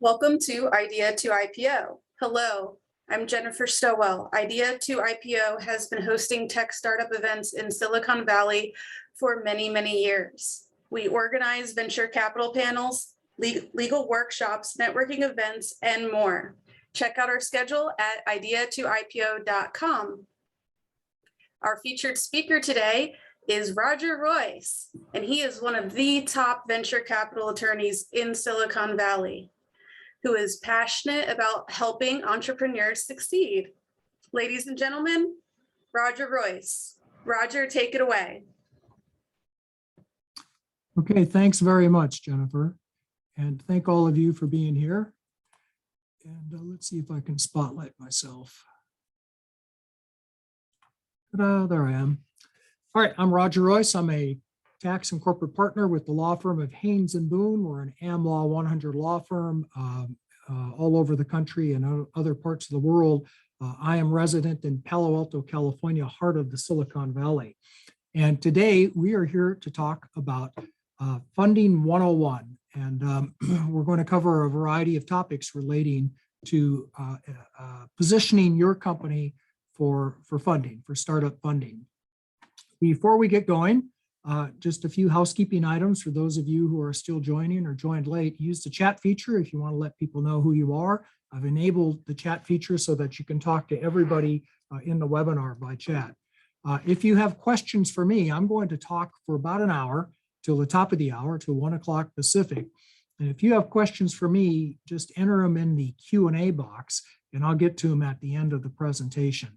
Welcome to Idea to IPO. Hello, I'm Jennifer Stowell. Idea to IPO has been hosting tech startup events in Silicon Valley for many, many years. We organize venture capital panels, legal workshops, networking events, and more. Check out our schedule at idea2ipo.com. Our featured speaker today is Roger Royse, and he is one of the top venture capital attorneys in Silicon Valley, who is passionate about helping entrepreneurs succeed. Ladies and gentlemen, Roger Royse. Roger, take it away. Okay, thanks very much, Jennifer. And thank all of you for being here. And let's see if I can spotlight myself. There I am. All right, I'm Roger Royse. I'm a tax and corporate partner with the law firm of Haynes and Boone. We're an AmLaw 100 law firm all over the country and other parts of the world. I am resident in Palo Alto, California, heart of the Silicon Valley. And today we are here to talk about Funding 101. And we're going to cover a variety of topics relating to positioning your company for funding, for startup funding. Before we get going, just a few housekeeping items for those of you who are still joining or joined late. Use the chat feature if you want to let people know who you are. I've enabled the chat feature so that you can talk to everybody in the webinar by chat. If you have questions for me, I'm going to talk for about an hour till the top of the hour, till 1 o'clock Pacific. And if you have questions for me, just enter them in the Q&A box and I'll get to them at the end of the presentation.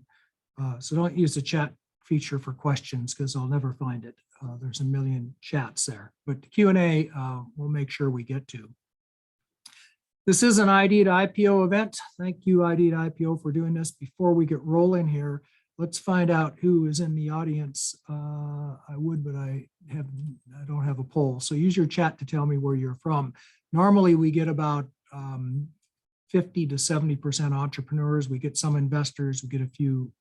So don't use the chat feature for questions because I'll never find it. There's a million chats there, but the Q&A we'll make sure we get to. This is an Idea to IPO event. Thank you, Idea to IPO, for doing this. Before we get rolling here, let's find out who is in the audience. I would, but I don't have a poll. So use your chat to tell me where you're from. Normally we get about 50 to 70% entrepreneurs. We get some investors. We get a few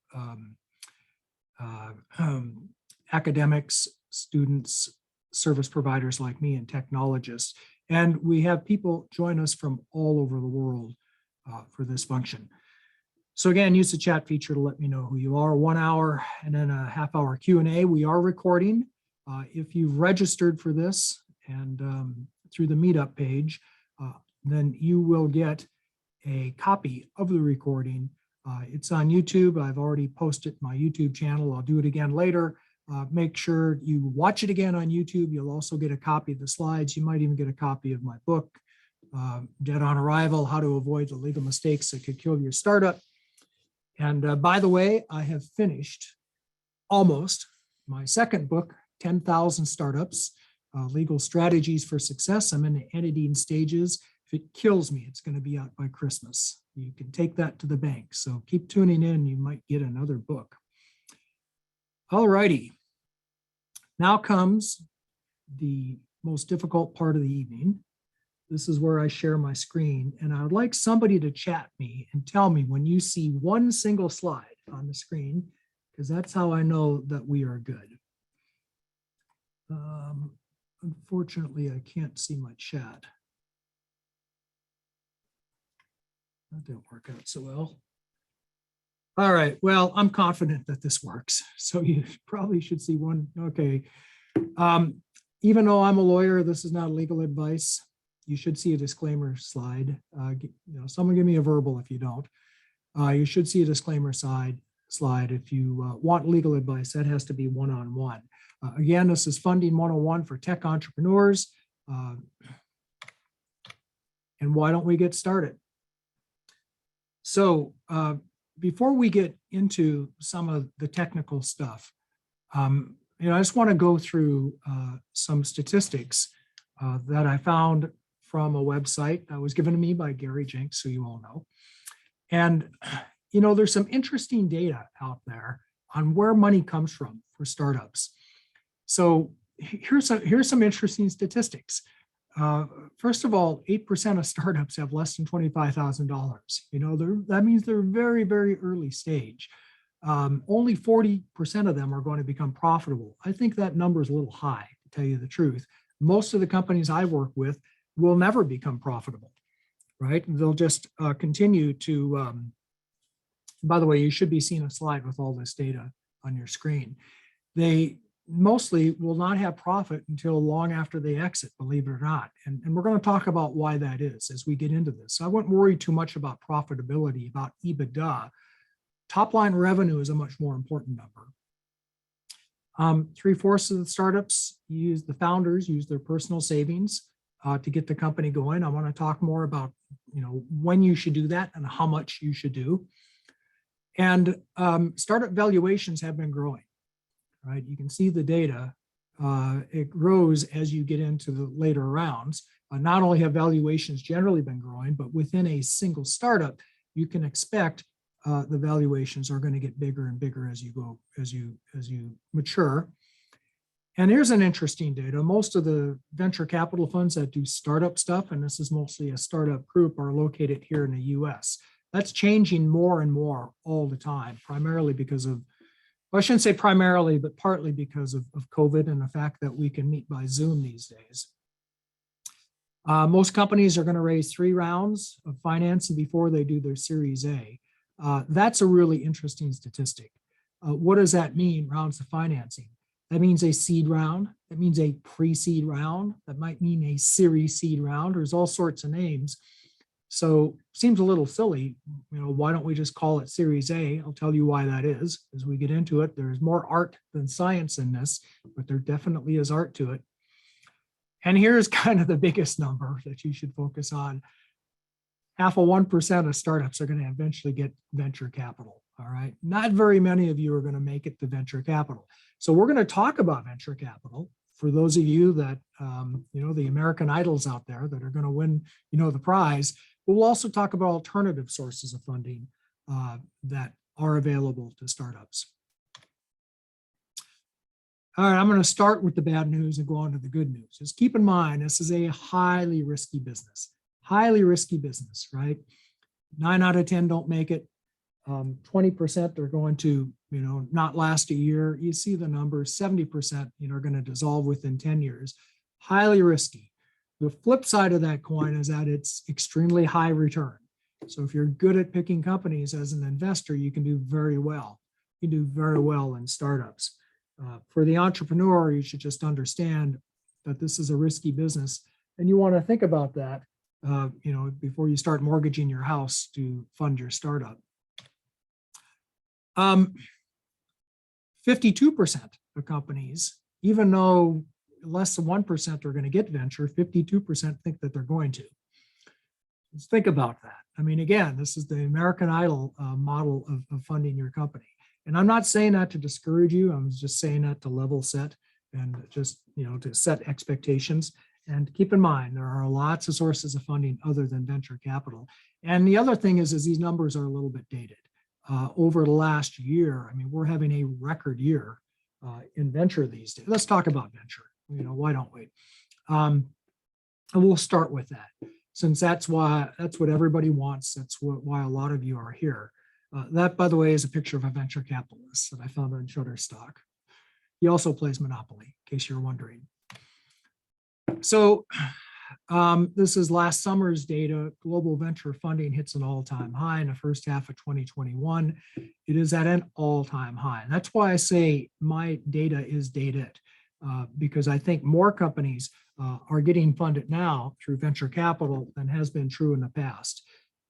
academics, students, service providers like me, and technologists. And we have people join us from all over the world for this function. So again, use the chat feature to let me know who you are. 1 hour and then a half-hour Q&A. We are recording. If you've registered for this and through the meetup page, then you will get a copy of the recording. It's on YouTube. I've already posted my YouTube channel. I'll do it again later. Make sure you watch it again on YouTube. You'll also get a copy of the slides. You might even get a copy of my book, Dead on Arrival, How to Avoid the Legal Mistakes That Could Kill Your Startup. And by the way, I have finished almost my second book, 10,000 Startups, Legal Strategies for Success. I'm in the editing stages. If it kills me, it's going to be out by Christmas. You can take that to the bank. So keep tuning in. You might get another book. All righty. Now comes the most difficult part of the evening. This is where I share my screen. And I would like somebody to chat me and tell me when you see one single slide on the screen, because that's how I know that we are good. Unfortunately, I can't see my chat. That didn't work out so well. All right, well, I'm confident that this works. So you probably should see one. Okay. Even though I'm a lawyer, this is not legal advice. You should see a disclaimer slide. Someone give me a verbal if you don't. You should see a disclaimer slide if you want legal advice. That has to be one-on-one. Again, this is Funding 101 for tech entrepreneurs. And why don't we get started? So before we get into some of the technical stuff, I just want to go through some statistics that I found from a website that was given to me by Gary Jenks, who you all know. And, there's some interesting data out there on where money comes from for startups. So here's some interesting statistics. First of all, 8% of startups have less than $25,000. That means they're very, very early stage. Only 40% of them are going to become profitable. I think that number is a little high, to tell you the truth. Most of the companies I work with will never become profitable, right? And they'll just continue to, by the way, you should be seeing a slide with all this data on your screen. They mostly will not have profit until long after they exit, believe it or not. And we're going to talk about why that is as we get into this. I wouldn't worry too much about profitability, about EBITDA. Top line revenue is a much more important number. 3/4 of the startups the founders use their personal savings to get the company going. I want to talk more about, when you should do that and how much you should do. And startup valuations have been growing, right? You can see the data. It grows as you get into the later rounds. Not only have valuations generally been growing, but within a single startup, you can expect the valuations are going to get bigger and bigger as you go, as you mature. And here's an interesting data. Most of the venture capital funds that do startup stuff, and this is mostly a startup group, are located here in the US. That's changing more and more all the time, primarily because of, well, I shouldn't say primarily, but partly because of COVID and the fact that we can meet by Zoom these days. Most companies are going to raise 3 rounds of financing before they do their Series A. That's a really interesting statistic. What does that mean, rounds of financing? That means a seed round. That means a pre-seed round. That might mean a Series seed round. There's all sorts of names. So seems a little silly. Why don't we just call it Series A? I'll tell you why that is. As we get into it, there's more art than science in this, but there definitely is art to it. And here's kind of the biggest number that you should focus on. 0.5% of startups are going to eventually get venture capital. All right. Not very many of you are going to make it to venture capital. So we're going to talk about venture capital for those of you that, the American Idols out there that are going to win, the prize. But we'll also talk about alternative sources of funding that are available to startups. All right, I'm going to start with the bad news and go on to the good news. Just keep in mind, this is a highly risky business, right? 9 out of 10 don't make it. 20% are going to, not last a year. You see the numbers, 70%, are going to dissolve within 10 years. Highly risky. The flip side of that coin is that it's extremely high return. So if you're good at picking companies as an investor, you can do very well. You can do very well in startups. For the entrepreneur, you should just understand that this is a risky business, and you want to think about that, before you start mortgaging your house to fund your startup. 52% of companies, even though less than 1% are going to get venture, 52% think that they're going to. Let's think about that. I mean, again, this is the American Idol model of funding your company. And I'm not saying that to discourage you. I'm just saying that to level set and just, to set expectations. And keep in mind, there are lots of sources of funding other than venture capital. And the other thing is these numbers are a little bit dated. Over the last year, we're having a record year in venture these days. Let's talk about venture. Why don't we? And we'll start with that, since that's what everybody wants. That's why a lot of you are here. That, by the way, is a picture of a venture capitalist that I found on Shutterstock. He also plays Monopoly, in case you're wondering. So this is last summer's data. Global venture funding hits an all-time high in the first half of 2021. It is at an all-time high. And that's why I say my data is dated, because I think more companies are getting funded now through venture capital than has been true in the past.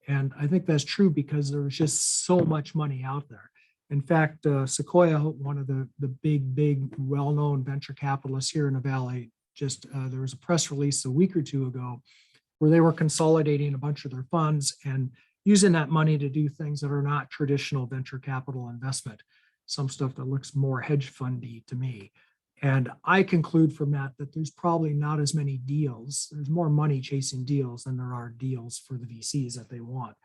And I think that's true because there's just so much money out there. In fact, Sequoia, one of the big, well-known venture capitalists here in the Valley, there was a press release a week or two ago where they were consolidating a bunch of their funds and using that money to do things that are not traditional venture capital investment, some stuff that looks more hedge fundy to me. And I conclude from that there's probably not as many deals. There's more money chasing deals than there are deals for the VCs that they want.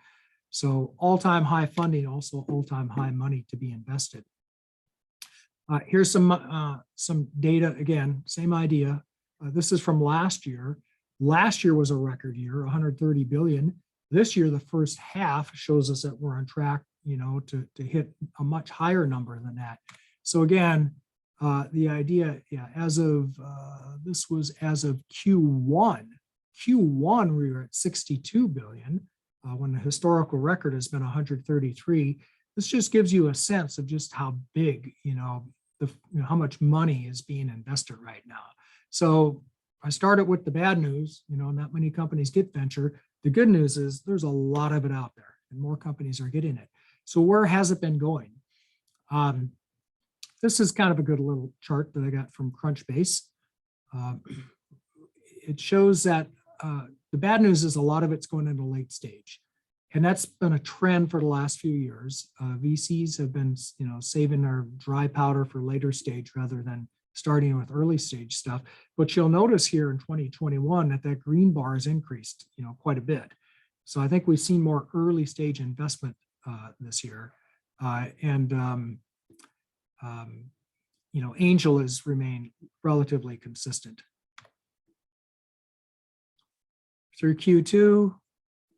So all-time high funding, also all-time high money to be invested. Here's some data, again, same idea. This is from last year. Last year was a record year, 130 billion. This year, the first half shows us that we're on track, to hit a much higher number than that. So again, the idea, this was as of Q1 Q1, we were at 62 billion, when the historical record has been 133. This just gives you a sense of just how big, how much money is being invested right now. So I started with the bad news, not many companies get venture. The good news is there's a lot of it out there and more companies are getting it. So where has it been going? This is kind of a good little chart that I got from Crunchbase. It shows that the bad news is a lot of it's going into late stage. And that's been a trend for the last few years. VCs have been, saving their dry powder for later stage rather than starting with early stage stuff. But you'll notice here in 2021 that green bar has increased, quite a bit. So I think we've seen more early stage investment this year. Angel has remained relatively consistent. Through Q2,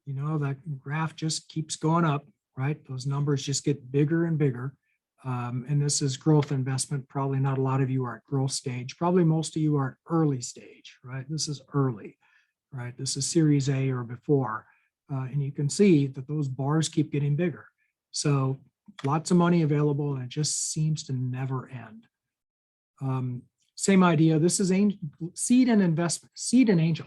that graph just keeps going up, right? Those numbers just get bigger and bigger. And this is growth investment. Probably not a lot of you are at growth stage. Probably most of you are at early stage, right? This is early, right? This is Series A or before. And you can see that those bars keep getting bigger. So lots of money available and it just seems to never end. Same idea. This is seed and investment, seed and angel.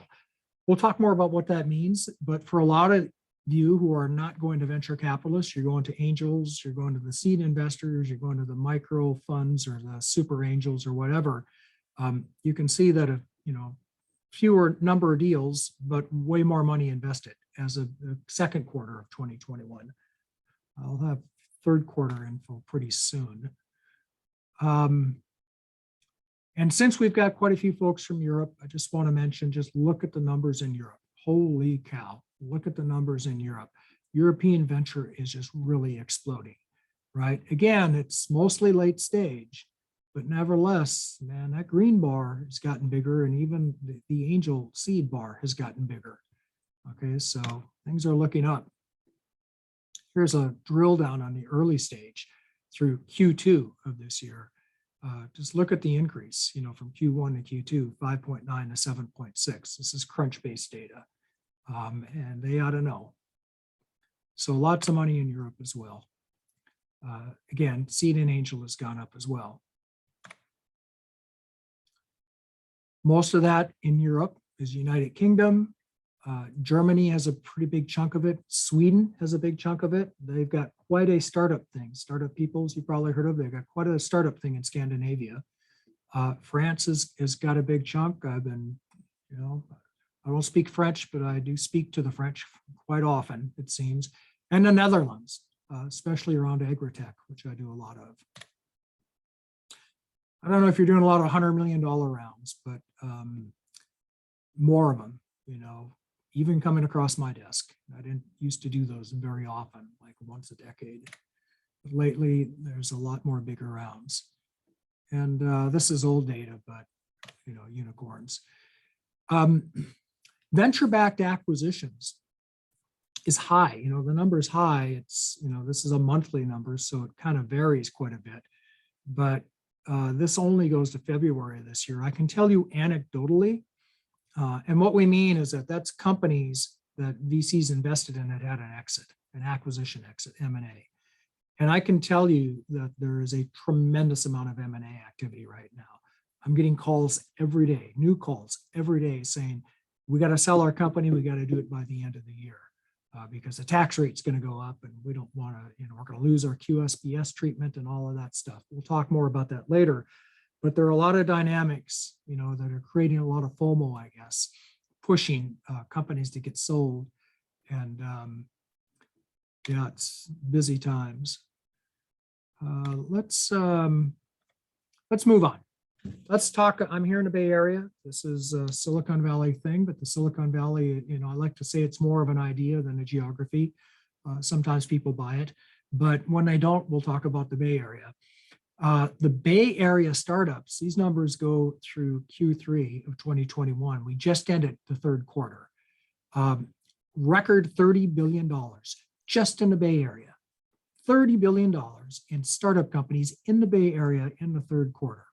We'll talk more about what that means, but for a lot of you who are not going to venture capitalists, you're going to angels, you're going to the seed investors, you're going to the micro funds or the super angels or whatever. You can see that fewer number of deals, but way more money invested as of the second quarter of 2021. I'll have third quarter info pretty soon. And since we've got quite a few folks from Europe, I just want to mention, just look at the numbers in Europe. Holy cow, look at the numbers in Europe. European venture is just really exploding, right? Again, it's mostly late stage, but nevertheless, man, that green bar has gotten bigger and even the angel seed bar has gotten bigger. Okay, so things are looking up. Here's a drill down on the early stage through Q2 of this year. Just look at the increase, from Q1 to Q2, 5.9 to 7.6. This is Crunchbase data, and they ought to know. So lots of money in Europe as well. Again, seed and angel has gone up as well. Most of that in Europe is United Kingdom. Germany has a pretty big chunk of it. Sweden has a big chunk of it. They've got quite a startup thing. Startup peoples, you probably heard of. They've got quite a startup thing in Scandinavia. France has got a big chunk. I've been, I don't speak French, but I do speak to the French quite often, it seems. And the Netherlands, especially around agritech, which I do a lot of. I don't know if you're doing a lot of $100 million rounds, but more of them, even coming across my desk. I didn't used to do those very often, like once a decade. But lately, there's a lot more bigger rounds. And this is old data, but, unicorns. Venture-backed acquisitions is high. The number is high. It's, this is a monthly number, so it kind of varies quite a bit. But this only goes to February of this year. I can tell you anecdotally, and what we mean is that that's companies that VCs invested in that had an exit, an acquisition exit, M&A. And I can tell you that there is a tremendous amount of M&A activity right now. I'm getting calls every day, new calls every day saying, we got to sell our company, we got to do it by the end of the year because the tax rate's going to go up and we don't want to, we're going to lose our QSBS treatment and all of that stuff. We'll talk more about that later. But there are a lot of dynamics, that are creating a lot of FOMO, I guess, pushing companies to get sold. And yeah, it's busy times. Let's move on. Let's talk. I'm here in the Bay Area. This is a Silicon Valley thing, but the Silicon Valley, I like to say it's more of an idea than a geography. Sometimes people buy it, but when they don't, we'll talk about the Bay Area. The Bay Area startups, these numbers go through Q3 of 2021. We just ended the third quarter. Record $30 billion just in the Bay Area. $30 billion in startup companies in the Bay Area in the third quarter.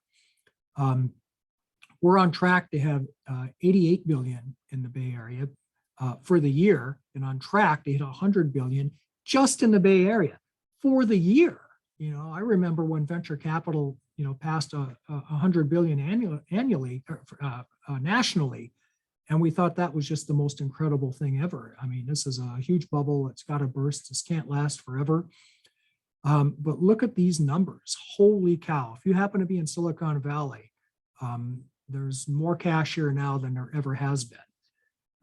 We're on track to have 88 billion in the Bay Area for the year, and on track to hit 100 billion just in the Bay Area for the year. I remember when venture capital, passed 100 billion annually, nationally, and we thought that was just the most incredible thing ever. I mean, this is a huge bubble. It's got to burst. This can't last forever. But look at these numbers. Holy cow. If you happen to be in Silicon Valley, there's more cash here now than there ever has been.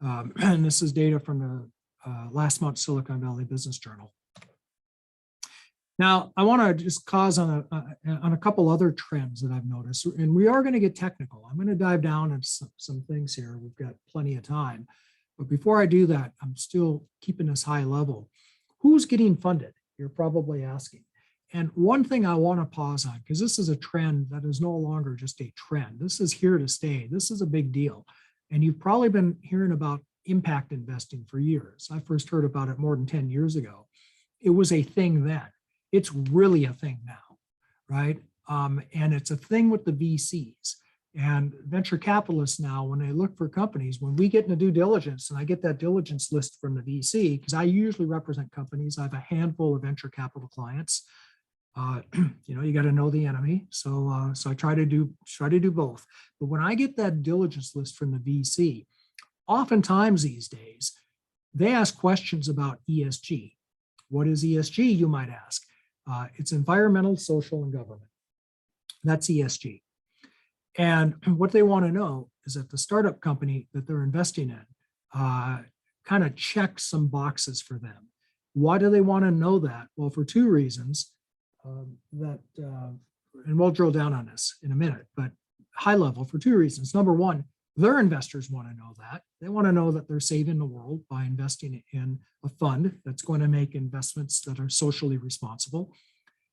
And this is data from the last month's Silicon Valley Business Journal. Now, I want to just pause on a couple other trends that I've noticed, and we are going to get technical. I'm going to dive down into some things here. We've got plenty of time. But before I do that, I'm still keeping this high level. Who's getting funded? You're probably asking. And one thing I want to pause on, because this is a trend that is no longer just a trend. This is here to stay. This is a big deal. And you've probably been hearing about impact investing for years. I first heard about it more than 10 years ago. It was a thing then. It's really a thing now, right? And it's a thing with the VCs and venture capitalists now. When they look for companies, when we get into due diligence, and I get that diligence list from the VC, because I usually represent companies. I have a handful of venture capital clients. You got to know the enemy. So I try to do both. But when I get that diligence list from the VC, oftentimes these days, they ask questions about ESG. What is ESG, you might ask? It's environmental, social, and government. That's ESG. And what they want to know is that the startup company that they're investing in kind of checks some boxes for them. Why do they want to know that? Well, for two reasons and we'll drill down on this in a minute, but high level for two reasons. Number one, their investors want to know that. They want to know that they're saving the world by investing in a fund that's going to make investments that are socially responsible.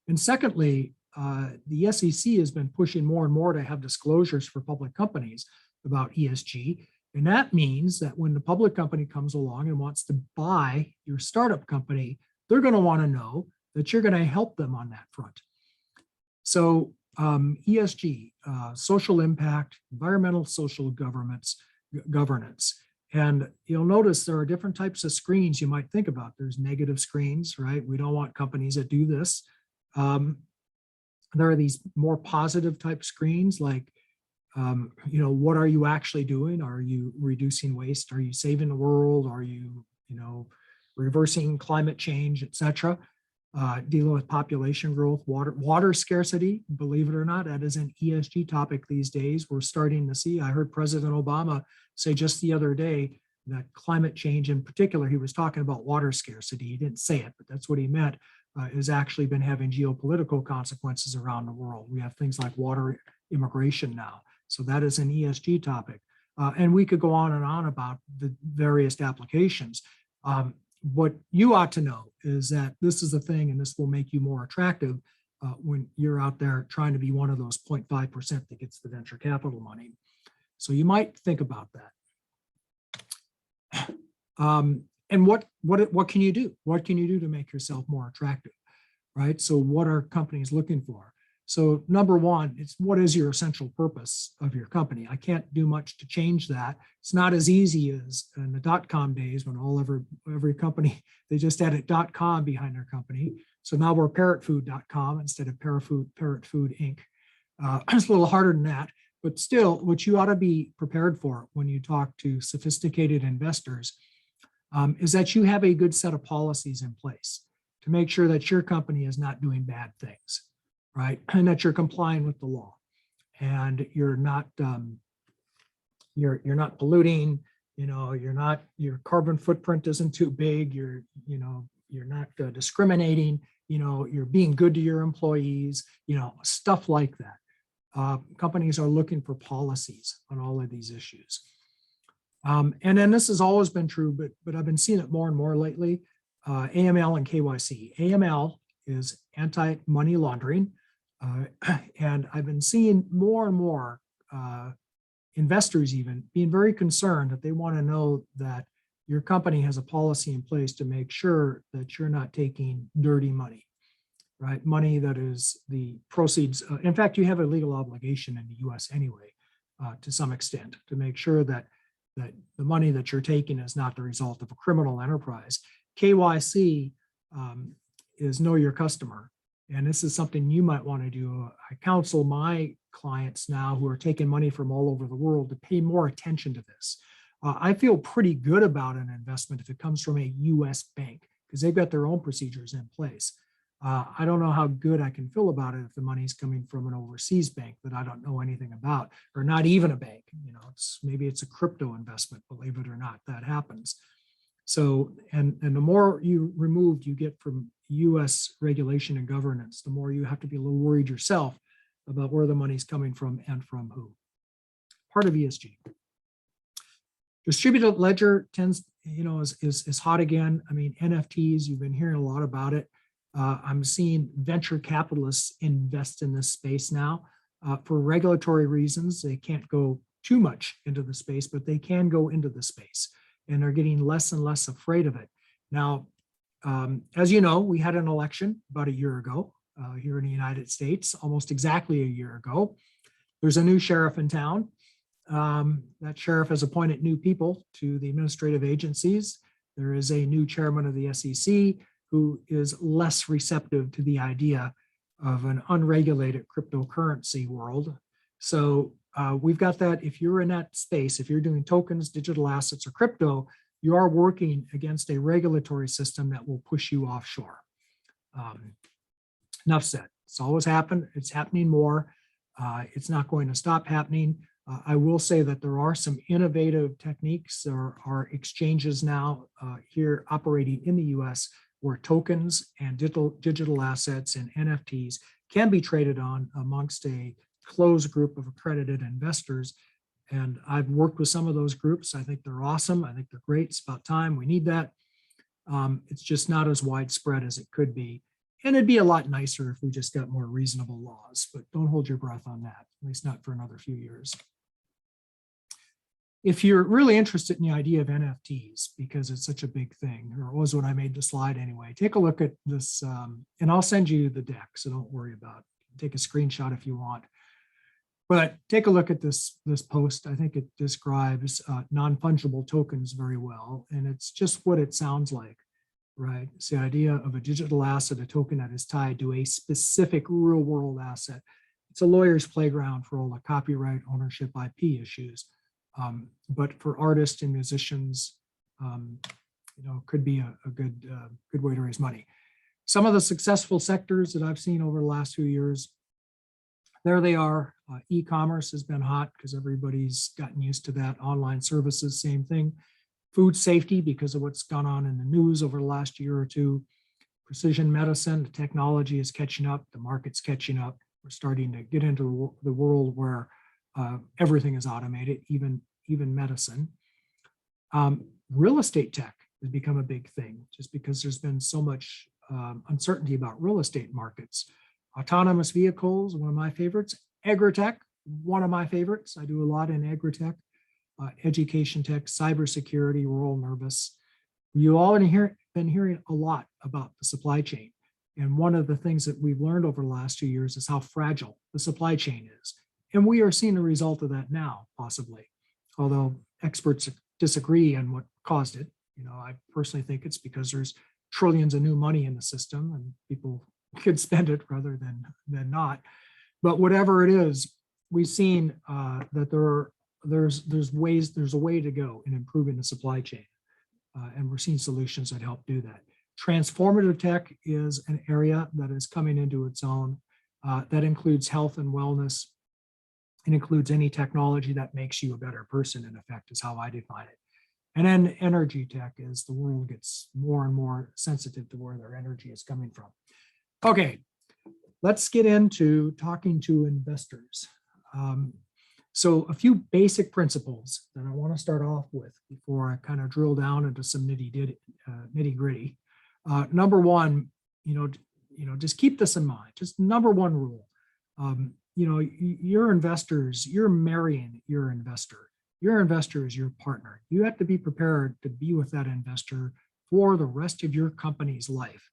And secondly, the SEC has been pushing more and more to have disclosures for public companies about ESG. And that means that when the public company comes along and wants to buy your startup company, they're going to want to know that you're going to help them on that front. So ESG, social impact, environmental, social governance. And you'll notice there are different types of screens you might think about. There's negative screens, right? We don't want companies that do this. There are these more positive type screens like, what are you actually doing? Are you reducing waste? Are you saving the world? Are you, reversing climate change, et cetera? Dealing with population growth, water scarcity, believe it or not, that is an ESG topic these days. We're starting to see, I heard President Obama say just the other day that climate change in particular, he was talking about water scarcity. He didn't say it, but that's what he meant, has actually been having geopolitical consequences around the world. We have things like water immigration now. So that is an ESG topic. And we could go on and on about the various applications. What you ought to know is that this is a thing, and this will make you more attractive when you're out there trying to be one of those 0.5% that gets the venture capital money. So you might think about that. And what can you do? What can you do to make yourself more attractive, right? So what are companies looking for? So number one, it's what is your essential purpose of your company? I can't do much to change that. It's not as easy as in the .com days when every company, they just added .com behind their company. So now we're parrotfood.com instead of Parrot Food Inc. It's a little harder than that, but still what you ought to be prepared for when you talk to sophisticated investors is that you have a good set of policies in place to make sure that your company is not doing bad things. Right, and that you're complying with the law, and you're not polluting. Your carbon footprint isn't too big. You're not discriminating. You're being good to your employees. Stuff like that. Companies are looking for policies on all of these issues, and then this has always been true, but I've been seeing it more and more lately. AML and KYC. AML is anti-money laundering. And I've been seeing more and more investors even being very concerned that they want to know that your company has a policy in place to make sure that you're not taking dirty money, right? Money that is the proceeds. In fact, you have a legal obligation in the US anyway to some extent, to make sure that the money that you're taking is not the result of a criminal enterprise. KYC is know your customer. And this is something you might want to do. I counsel my clients now who are taking money from all over the world to pay more attention to this. I feel pretty good about an investment if it comes from a US bank, because they've got their own procedures in place. I don't know how good I can feel about it if the money's coming from an overseas bank that I don't know anything about, or not even a bank. Maybe it's a crypto investment, believe it or not, that happens. So, and the more removed you get from US regulation and governance, the more you have to be a little worried yourself about where the money's coming from and from who. Part of ESG. Distributed ledger tends, is hot again. I mean, NFTs, you've been hearing a lot about it. I'm seeing venture capitalists invest in this space now. For regulatory reasons, they can't go too much into the space, but they can go into the space, and they're getting less and less afraid of it. Now, as you know, we had an election about a year ago here in the United States, almost exactly a year ago. There's a new sheriff in town. That sheriff has appointed new people to the administrative agencies. There is a new chairman of the SEC who is less receptive to the idea of an unregulated cryptocurrency world. So we've got that. If you're in that space, if you're doing tokens, digital assets, or crypto, you are working against a regulatory system that will push you offshore. Enough said. It's always happened. It's happening more. It's not going to stop happening. I will say that there are some innovative techniques. There are exchanges now here operating in the US where tokens and digital assets and NFTs can be traded on amongst a closed group of accredited investors. And I've worked with some of those groups. I think they're awesome. I think they're great. It's about time. We need that. It's just not as widespread as it could be. And it'd be a lot nicer if we just got more reasonable laws, but don't hold your breath on that, at least not for another few years. If you're really interested in the idea of NFTs, because it's such a big thing, or it was when I made the slide anyway, take a look at this, and I'll send you the deck, so don't worry about it. Take a screenshot if you want. But take a look at this post. I think it describes non-fungible tokens very well, and it's just what it sounds like, right? It's the idea of a digital asset, a token that is tied to a specific real-world asset. It's a lawyer's playground for all the copyright, ownership, IP issues. But for artists and musicians, could be a good way to raise money. Some of the successful sectors that I've seen over the last few years, there they are. E-commerce has been hot because everybody's gotten used to that. Online services, same thing. Food safety, because of what's gone on in the news over the last year or two. Precision medicine, the technology is catching up. The market's catching up. We're starting to get into the world where everything is automated, even medicine. Real estate tech has become a big thing just because there's been so much uncertainty about real estate markets. Autonomous vehicles, one of my favorites. Agritech, one of my favorites. I do a lot in agritech. Education tech, cybersecurity, we're all nervous. You all been hearing a lot about the supply chain. And one of the things that we've learned over the last 2 years is how fragile the supply chain is. And we are seeing the result of that now, possibly, although experts disagree on what caused it. I personally think it's because there's trillions of new money in the system and people could spend it rather than not. But whatever it is, we've seen that there's a way to go in improving the supply chain. And we're seeing solutions that help do that. Transformative tech is an area that is coming into its own. That includes health and wellness. It includes any technology that makes you a better person, in effect, is how I define it. And then energy tech, as the world gets more and more sensitive to where their energy is coming from. Okay, let's get into talking to investors. So a few basic principles that I want to start off with before I kind of drill down into some nitty gritty. Number one, just keep this in mind. Just number one rule. Your investors, you're marrying your investor. Your investor is your partner. You have to be prepared to be with that investor for the rest of your company's life.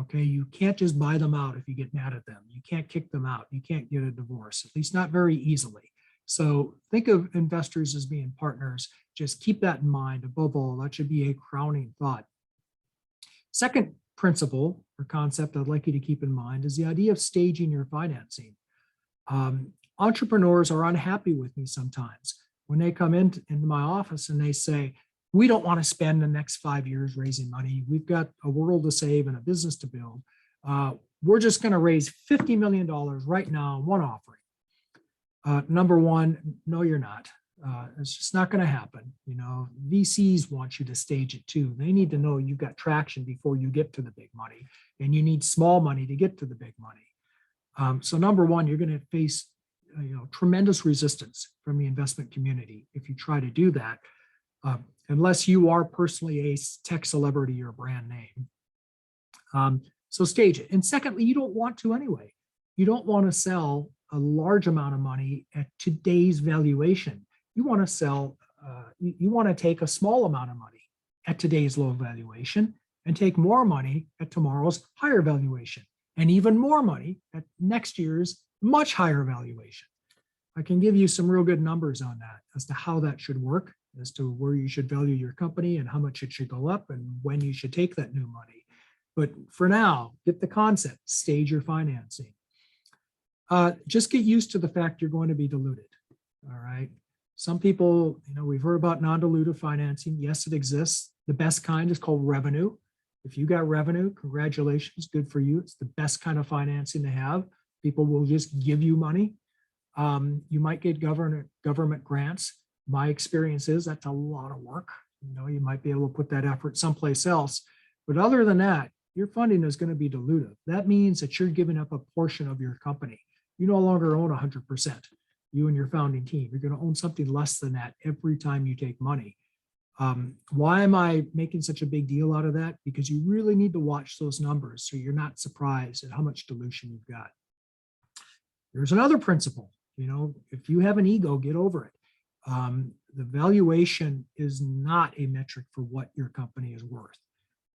Okay, you can't just buy them out if you get mad at them. You can't kick them out. You can't get a divorce, at least not very easily. So think of investors as being partners. Just keep that in mind. Above all, that should be a crowning thought. Second principle or concept I'd like you to keep in mind is the idea of staging your financing. Entrepreneurs are unhappy with me sometimes when they come into my office and they say, we don't want to spend the next 5 years raising money. We've got a world to save and a business to build. We're just going to raise $50 million right now in one offering. Number one, no, you're not. It's just not going to happen. You know, VCs want you to stage it too. They need to know you've got traction before you get to the big money, and you need small money to get to the big money. So number one, you're going to face tremendous resistance from the investment community if you try to do that, unless you are personally a tech celebrity or brand name. So stage it. And secondly, you don't want to anyway. You don't want to sell a large amount of money at today's valuation. You want to sell, you want to take a small amount of money at today's low valuation and take more money at tomorrow's higher valuation, and even more money at next year's much higher valuation. I can give you some real good numbers on that as to how that should work, as to where you should value your company and how much it should go up and when you should take that new money. But for now, get the concept, stage your financing. Just get used to the fact you're going to be diluted. All right. Some people, we've heard about non-dilutive financing. Yes, it exists. The best kind is called revenue. If you got revenue, congratulations, good for you. It's the best kind of financing to have. People will just give you money. You might get government grants. My experience is that's a lot of work. You might be able to put that effort someplace else. But other than that, your funding is going to be dilutive. That means that you're giving up a portion of your company. You no longer own 100%, you and your founding team. You're going to own something less than that every time you take money. Why am I making such a big deal out of that? Because you really need to watch those numbers so you're not surprised at how much dilution you've got. There's another principle. If you have an ego, get over it. The valuation is not a metric for what your company is worth.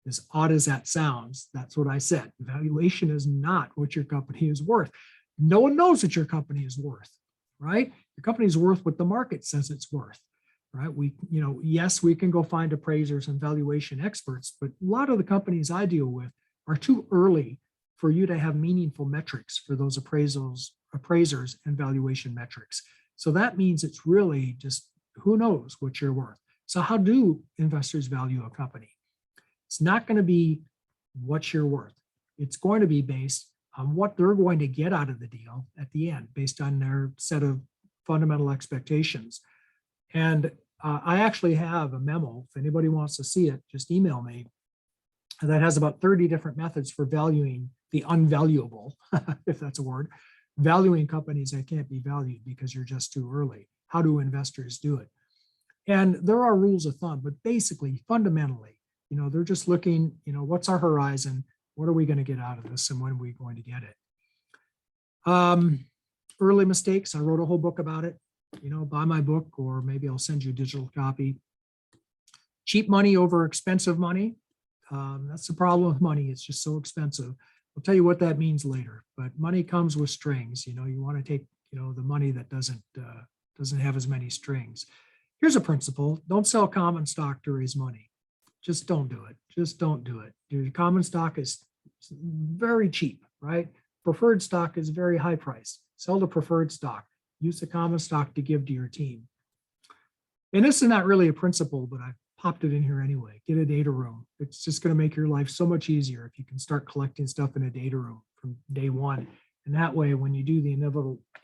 As odd as that sounds, that's what I said. Valuation is not what your company is worth. No one knows what your company is worth, right? Your company is worth what the market says it's worth, right? Yes, we can go find appraisers and valuation experts, but a lot of the companies I deal with are too early for you to have meaningful metrics for those appraisers and valuation metrics. So that means it's really just who knows what you're worth. So how do investors value a company? It's not going to be what you're worth. It's going to be based on what they're going to get out of the deal at the end, based on their set of fundamental expectations. And I actually have a memo. If anybody wants to see it, just email me. That has about 30 different methods for valuing the unvaluable, if that's a word, valuing companies that can't be valued because you're just too early. How do investors do it? And there are rules of thumb, but basically, fundamentally, they're just looking, what's our horizon? What are we going to get out of this, and when are we going to get it? Early mistakes. I wrote a whole book about it. Buy my book, or maybe I'll send you a digital copy. Cheap money over expensive money. That's the problem with money. It's just so expensive. I'll tell you what that means later. But money comes with strings. You want to take the money that doesn't have as many strings. Here's a principle: don't sell common stock to raise money. Just don't do it. Just don't do it. Your common stock is very cheap, right? Preferred stock is very high priced. Sell the preferred stock. Use the common stock to give to your team. And this is not really a principle, but I popped it in here anyway. Get a data room. It's just going to make your life so much easier if you can start collecting stuff in a data room from day one. And that way, when you do the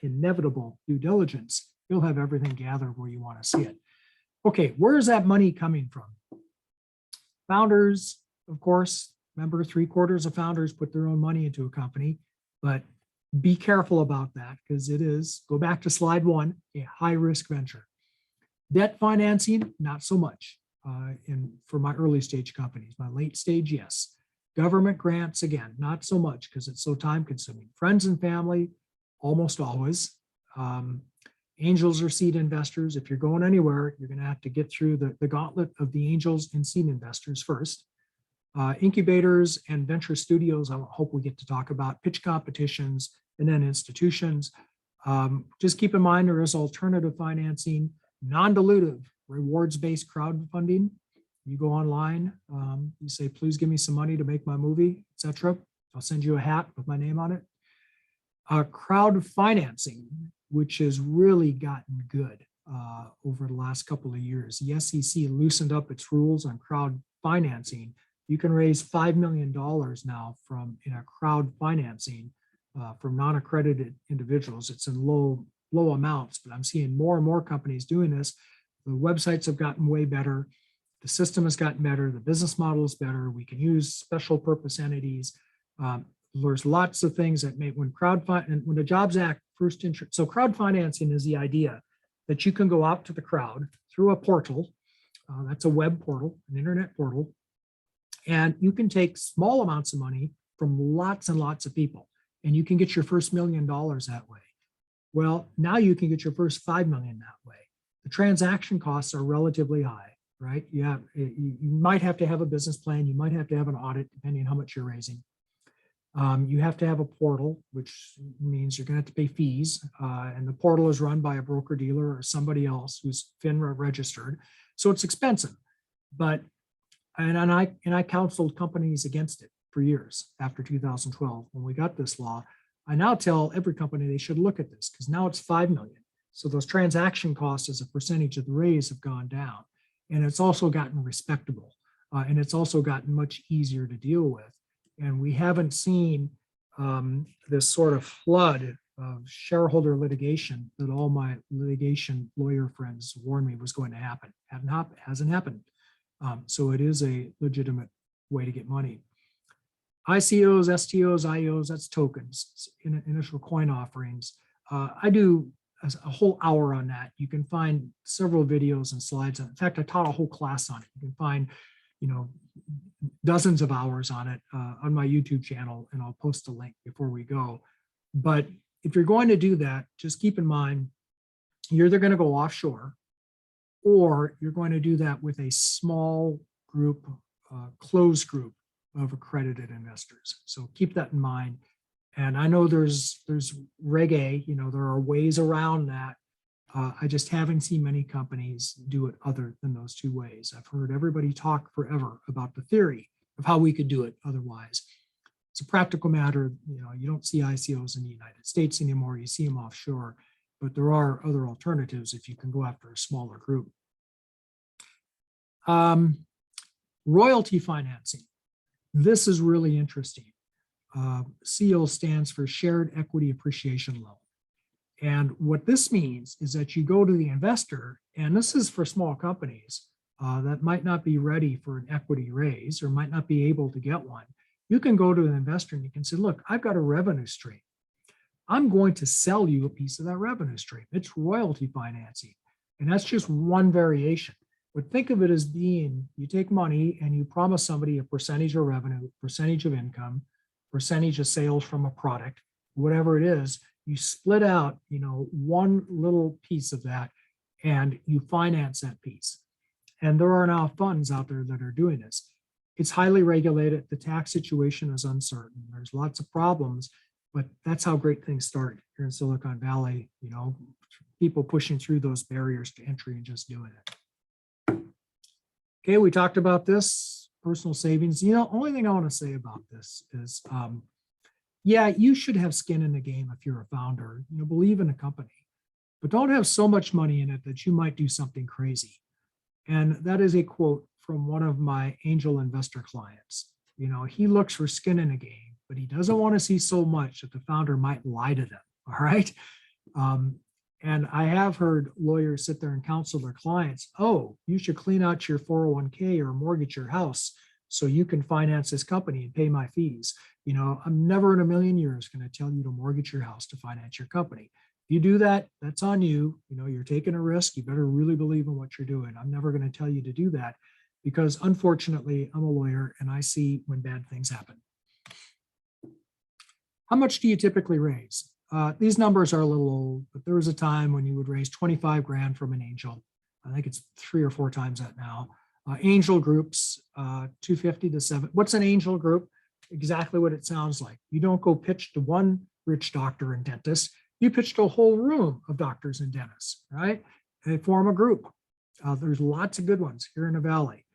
inevitable due diligence, you'll have everything gathered where you want to see it. Okay, where is that money coming from? Founders, of course. Remember, 3/4 of founders put their own money into a company, but be careful about that because it is, go back to slide 1, a high-risk venture. Debt financing, not so much for my early stage companies. My late stage, yes. Government grants, again, not so much because it's so time-consuming. Friends and family, almost always. Angels or seed investors. If you're going anywhere, you're going to have to get through the gauntlet of the angels and seed investors first. Incubators and venture studios, I hope we get to talk about pitch competitions, and then institutions. Just keep in mind there is alternative financing, non-dilutive, rewards-based crowdfunding. You go online, you say, please give me some money to make my movie, etc. I'll send you a hat with my name on it. Crowd financing, which has really gotten good over the last couple of years. The SEC loosened up its rules on crowd financing. You can raise $5 million now in a crowd financing from non-accredited individuals. It's in low amounts, but I'm seeing more and more companies doing this. The websites have gotten way better. The system has gotten better. The business model is better. We can use special purpose entities. There's lots of things that make when the Jobs Act first introduced. So crowd financing is the idea that you can go out to the crowd through a portal. That's a web portal, an internet portal, and you can take small amounts of money from lots and lots of people, and you can get your first $1 million that way. Well, now you can get your first $5 million that way. The transaction costs are relatively high, right? You might have to have a business plan. You might have to have an audit, depending on how much you're raising. You have to have a portal, which means you're going to have to pay fees. And the portal is run by a broker dealer or somebody else who's FINRA registered. So it's expensive. But I counseled companies against it for years after 2012. When we got this law, I now tell every company they should look at this, because now it's 5 million. So those transaction costs as a percentage of the raise have gone down. And it's also gotten respectable. And it's also gotten much easier to deal with. And we haven't seen this sort of flood of shareholder litigation that all my litigation lawyer friends warned me was going to happen. Hasn't happened. So it is a legitimate way to get money. ICOs, STOs, IOs, that's tokens, initial coin offerings. I do a whole hour on that. You can find several videos and slides. In fact, I taught a whole class on it. You can find, dozens of hours on it on my YouTube channel, and I'll post a link before we go. But if you're going to do that, just keep in mind, you're either going to go offshore, or you're going to do that with a small group, closed group of accredited investors. So keep that in mind. And I know there's Reg A, there are ways around that. I just haven't seen many companies do it other than those two ways. I've heard everybody talk forever about the theory of how we could do it otherwise. It's a practical matter. You don't see ICOs in the United States anymore. You see them offshore, but there are other alternatives if you can go after a smaller group. Royalty financing. This is really interesting. SEAL stands for Shared Equity Appreciation Loan. And what this means is that you go to the investor, and this is for small companies that might not be ready for an equity raise or might not be able to get one. You can go to an investor and you can say, look, I've got a revenue stream. I'm going to sell you a piece of that revenue stream. It's royalty financing. And that's just one variation. But think of it as being, you take money and you promise somebody a percentage of revenue, percentage of income, percentage of sales from a product, whatever it is. You split out, one little piece of that, and you finance that piece. And there are now funds out there that are doing this. It's highly regulated. The tax situation is uncertain. There's lots of problems, but that's how great things start here in Silicon Valley. People pushing through those barriers to entry and just doing it. Okay, we talked about this, personal savings. Only thing I want to say about this is, yeah, you should have skin in the game if you're a founder, believe in a company, but don't have so much money in it that you might do something crazy. And that is a quote from one of my angel investor clients. He looks for skin in the game, but he doesn't want to see so much that the founder might lie to them. All right. And I have heard lawyers sit there and counsel their clients, oh, you should clean out your 401k or mortgage your house so you can finance this company and pay my fees. I'm never in a million years going to tell you to mortgage your house to finance your company. If you do that, that's on you. You're taking a risk. You better really believe in what you're doing. I'm never going to tell you to do that because unfortunately, I'm a lawyer and I see when bad things happen. How much do you typically raise? These numbers are a little old, but there was a time when you would raise 25 grand from an angel. I think it's 3 or 4 times that now. Angel groups, 250 to 7. What's an angel group? Exactly what it sounds like. You don't go pitch to one rich doctor and dentist. You pitch to a whole room of doctors and dentists, right? They form a group. There's lots of good ones here in the Valley.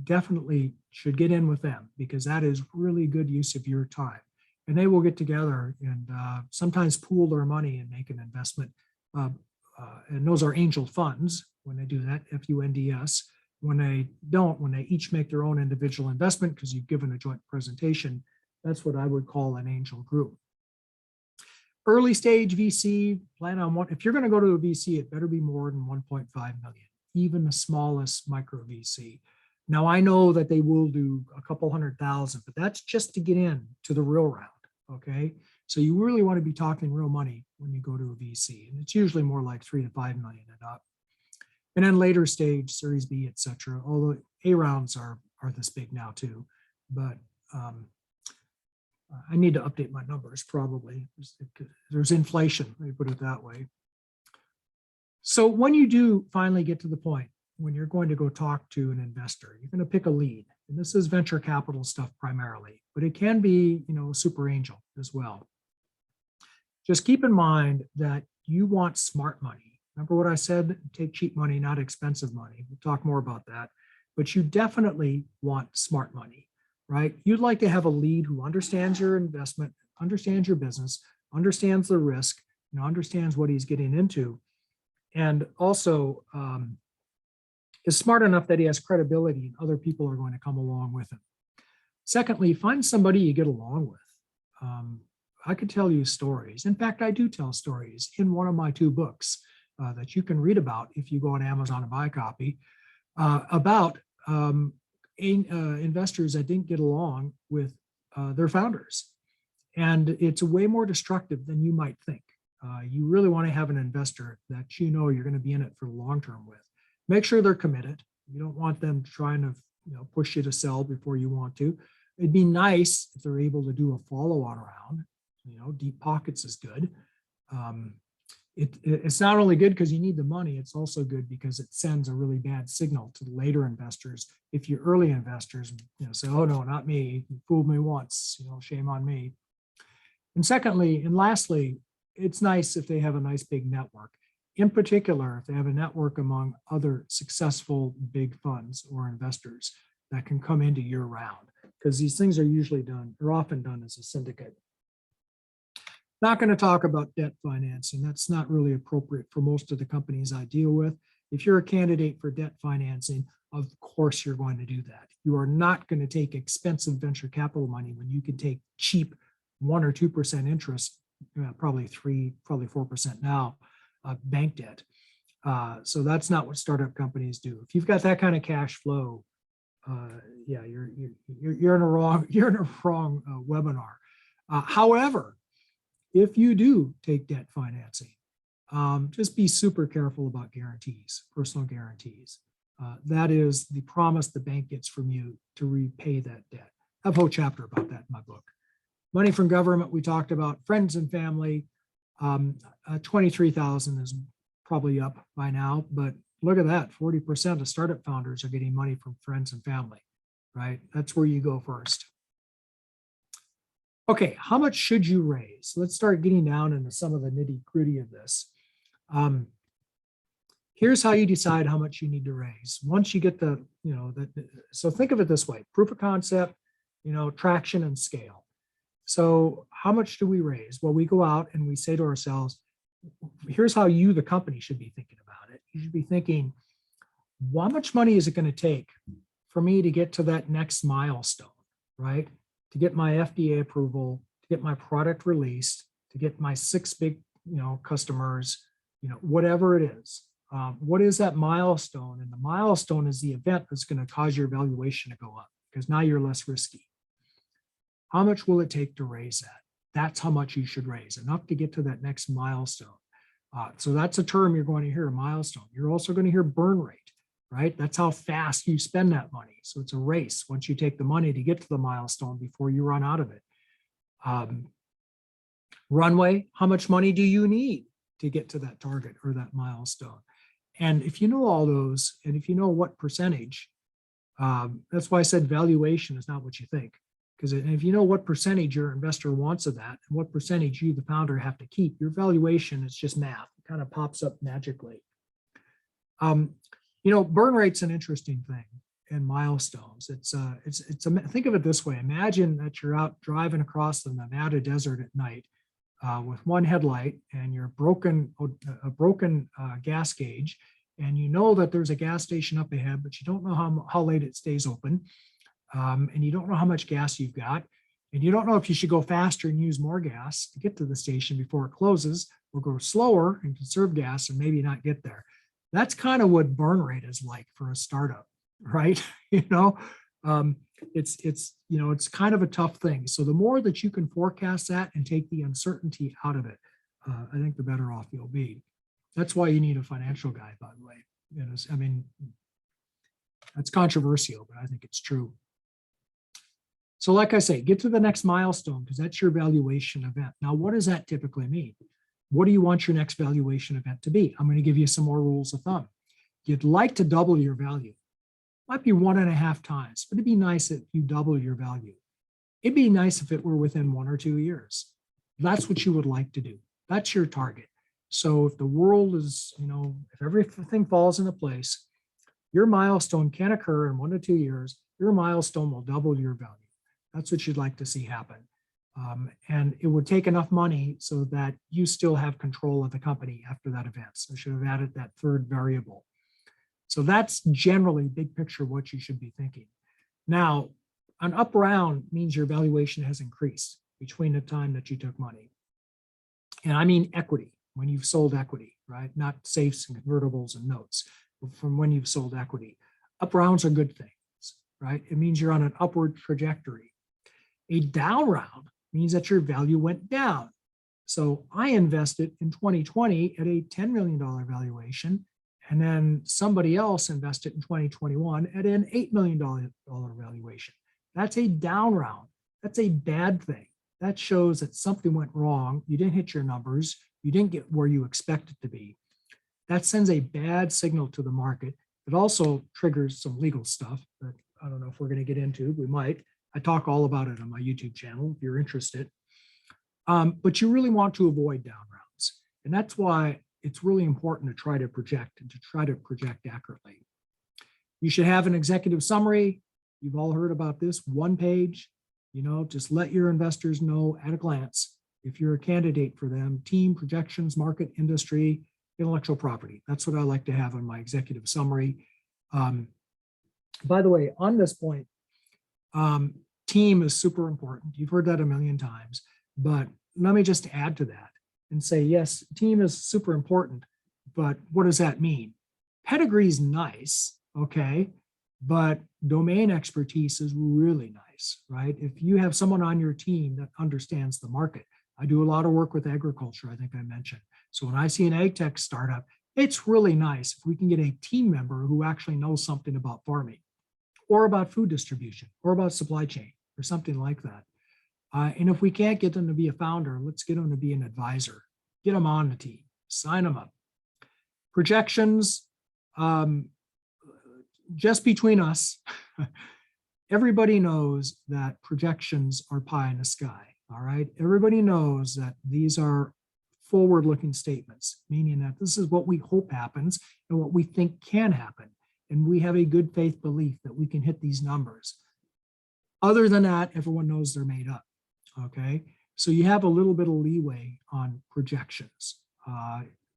Definitely should get in with them because that is really good use of your time. And they will get together and sometimes pool their money and make an investment. And those are angel funds when they do that, FUNDS. When they don't, when they each make their own individual investment because you've given a joint presentation, that's what I would call an angel group. Early stage VC, plan on one. If you're going to go to a VC, it better be more than 1.5 million, even the smallest micro VC. Now, I know that they will do a couple 100,000, but that's just to get in to the real round. Okay. So you really want to be talking real money when you go to a VC, and it's usually more like 3 to 5 million and up. And then later stage, Series B, et cetera. Although A rounds are this big now too, but I need to update my numbers probably. There's inflation, let me put it that way. So when you do finally get to the point when you're going to go talk to an investor, you're going to pick a lead. And this is venture capital stuff primarily, but it can be, super angel as well. Just keep in mind that you want smart money. Remember what I said? Take cheap money, not expensive money. We'll talk more about that. But you definitely want smart money, right? You'd like to have a lead who understands your investment, understands your business, understands the risk, understands what he's getting into, and also is smart enough that he has credibility and other people are going to come along with him. Secondly, find somebody you get along with. I could tell you stories. In fact, I do tell stories in one of my 2 books that you can read about if you go on Amazon and buy a copy about investors that didn't get along with their founders. And it's way more destructive than you might think. You really want to have an investor that you're going to be in it for the long term with. Make sure they're committed. You don't want them trying to push you to sell before you want to. It'd be nice if they're able to do a follow-on round. Deep pockets is good. It's not only good because you need the money, it's also good because it sends a really bad signal to the later investors. If you're early investors, say, oh no, not me, you fooled me once, shame on me. And secondly, and lastly, it's nice if they have a nice big network. In particular, if they have a network among other successful big funds or investors that can come into your round, because these things are usually done, they're often done as a syndicate. Not going to talk about debt financing. That's not really appropriate for most of the companies I deal with. If you're a candidate for debt financing, of course you're going to do that. You are not going to take expensive venture capital money when you can take cheap 1 or 2% interest, probably 4% now, bank debt. So that's not what startup companies do. If you've got that kind of cash flow, you're in a wrong webinar. However, if you do take debt financing, just be super careful about guarantees, personal guarantees. That is the promise the bank gets from you to repay that debt. I have a whole chapter about that in my book. Money from government, we talked about. Friends and family, 23,000 is probably up by now, but look at that, 40% of startup founders are getting money from friends and family, right? That's where you go first. Okay, how much should you raise? Let's start getting down into some of the nitty gritty of this. Here's how you decide how much you need to raise. Once you get so think of it this way, proof of concept, traction and scale. So how much do we raise? Well, we go out and we say to ourselves, here's how you, the company, should be thinking about it. You should be thinking, how much money is it going to take for me to get to that next milestone, right? To get my FDA approval, to get my product released, to get my 6 big, customers, whatever it is. What is that milestone? And the milestone is the event that's going to cause your valuation to go up because now you're less risky. How much will it take to raise that? That's how much you should raise, enough to get to that next milestone. So that's a term you're going to hear, a milestone. You're also going to hear burn rate, right? That's how fast you spend that money. So it's a race once you take the money to get to the milestone before you run out of it. Runway, how much money do you need to get to that target or that milestone? And if you know all those, and if you know what percentage, that's why I said valuation is not what you think. Because if you know what percentage your investor wants of that and what percentage you, the founder, have to keep, your valuation is just math. It kind of pops up magically. Burn rate's an interesting thing and milestones. Think of it this way. Imagine that you're out driving across the Nevada desert at night with one headlight and you're a broken gas gauge, and you know that there's a gas station up ahead, but you don't know how late it stays open. And you don't know how much gas you've got, and you don't know if you should go faster and use more gas to get to the station before it closes, or go slower and conserve gas and maybe not get there. That's kind of what burn rate is like for a startup, right? It's kind of a tough thing. So the more that you can forecast that and take the uncertainty out of it, I think the better off you'll be. That's why you need a financial guy, by the way. That's controversial, but I think it's true. So like I say, get to the next milestone, because that's your valuation event. Now, what does that typically mean? What do you want your next valuation event to be? I'm going to give you some more rules of thumb. You'd like to double your value. Might be 1.5 times, but it'd be nice if you double your value. It'd be nice if it were within 1 or 2 years. That's what you would like to do. That's your target. So if the world is, if everything falls into place, your milestone can occur in 1 to 2 years. Your milestone will double your value. That's what you'd like to see happen. And it would take enough money so that you still have control of the company after that event. So I should have added that third variable. So that's generally big picture what you should be thinking. Now, an up round means your valuation has increased between the time that you took money. And I mean equity, when you've sold equity, right? Not safes and convertibles and notes, but from when you've sold equity. Up rounds are good things, right? It means you're on an upward trajectory. A down round means that your value went down. So I invested in 2020 at a $10 million valuation, and then somebody else invested in 2021 at an $8 million valuation. That's a down round. That's a bad thing. That shows that something went wrong. You didn't hit your numbers. You didn't get where you expected to be. That sends a bad signal to the market. It also triggers some legal stuff that I don't know if we're going to get into. We might. I talk all about it on my YouTube channel if you're interested. But you really want to avoid down rounds. And that's why it's really important to try to project and to try to project accurately. You should have an executive summary. You've all heard about this, 1 page. Just let your investors know at a glance if you're a candidate for them: team, projections, market, industry, intellectual property. That's what I like to have on my executive summary. By the way, on this point, team is super important. You've heard that a million times, but let me just add to that and say, yes, team is super important, but what does that mean? Pedigree is nice, okay, but domain expertise is really nice, right? If you have someone on your team that understands the market. I do a lot of work with agriculture, I think I mentioned. So when I see an ag tech startup, it's really nice if we can get a team member who actually knows something about farming, or about food distribution, or about supply chain, or something like that. And if we can't get them to be a founder, let's get them to be an advisor. Get them on the team, sign them up. Projections, just between us, everybody knows that projections are pie in the sky, all right? Everybody knows that these are forward-looking statements, meaning that this is what we hope happens and what we think can happen. And we have a good faith belief that we can hit these numbers. Other than that, everyone knows they're made up, okay? So you have a little bit of leeway on projections.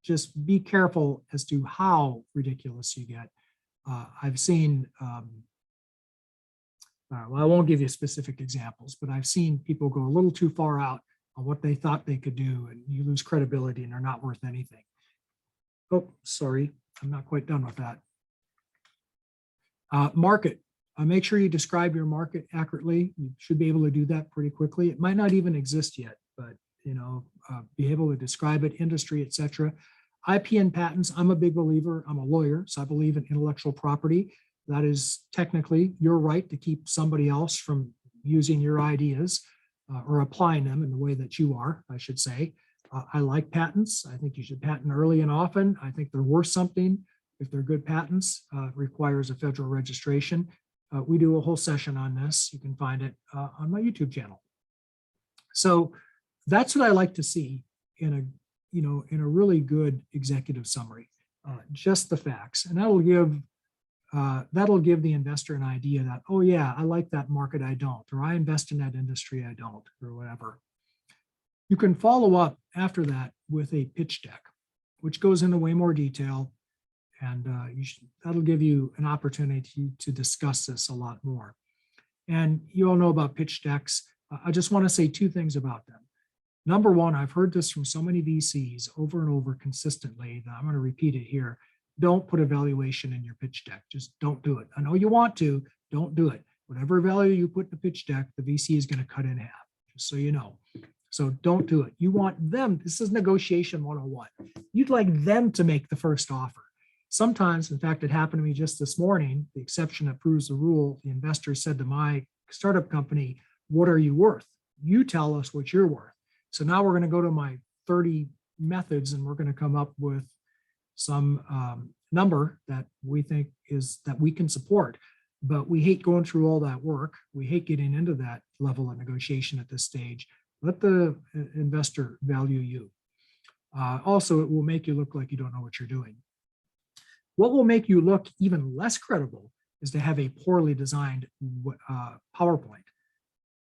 Just be careful as to how ridiculous you get. I've seen, well, I won't give you specific examples, but I've seen people go a little too far out on what they thought they could do, and you lose credibility and they're not worth anything. Oh, sorry, I'm not quite done with that. Market. Make sure you describe your market accurately. You should be able to do that pretty quickly. It might not even exist yet, but be able to describe it, industry, etc. IP and patents. I'm a big believer. I'm a lawyer, so I believe in intellectual property. That is technically your right to keep somebody else from using your ideas or applying them in the way that you are, I should say. I like patents. I think you should patent early and often. I think they're worth something. If they're good patents, requires a federal registration. We do a whole session on this. You can find it on my YouTube channel. So that's what I like to see in a really good executive summary, just the facts, and that'll give the investor an idea that, oh yeah, I like that market, I don't, or I invest in that industry, I don't, or whatever. You can follow up after that with a pitch deck, which goes into way more detail, and that'll give you an opportunity to discuss this a lot more. And you all know about pitch decks. I just want to say two things about them. Number one, I've heard this from so many VCs over and over consistently that I'm going to repeat it here. Don't put a valuation in your pitch deck. Just don't do it. I know you want to, don't do it. Whatever value you put in the pitch deck, the VC is going to cut in half, just so you know. So don't do it. You want them, this is negotiation 101. You'd like them to make the first offer. Sometimes, in fact, it happened to me just this morning, the exception that proves the rule. The investor said to my startup company, what are you worth? You tell us what you're worth. So now we're going to go to my 30 methods and we're going to come up with some number that we think is that we can support. But we hate going through all that work. We hate getting into that level of negotiation at this stage. Let the investor value you. Also, it will make you look like you don't know what you're doing. What will make you look even less credible is to have a poorly designed PowerPoint.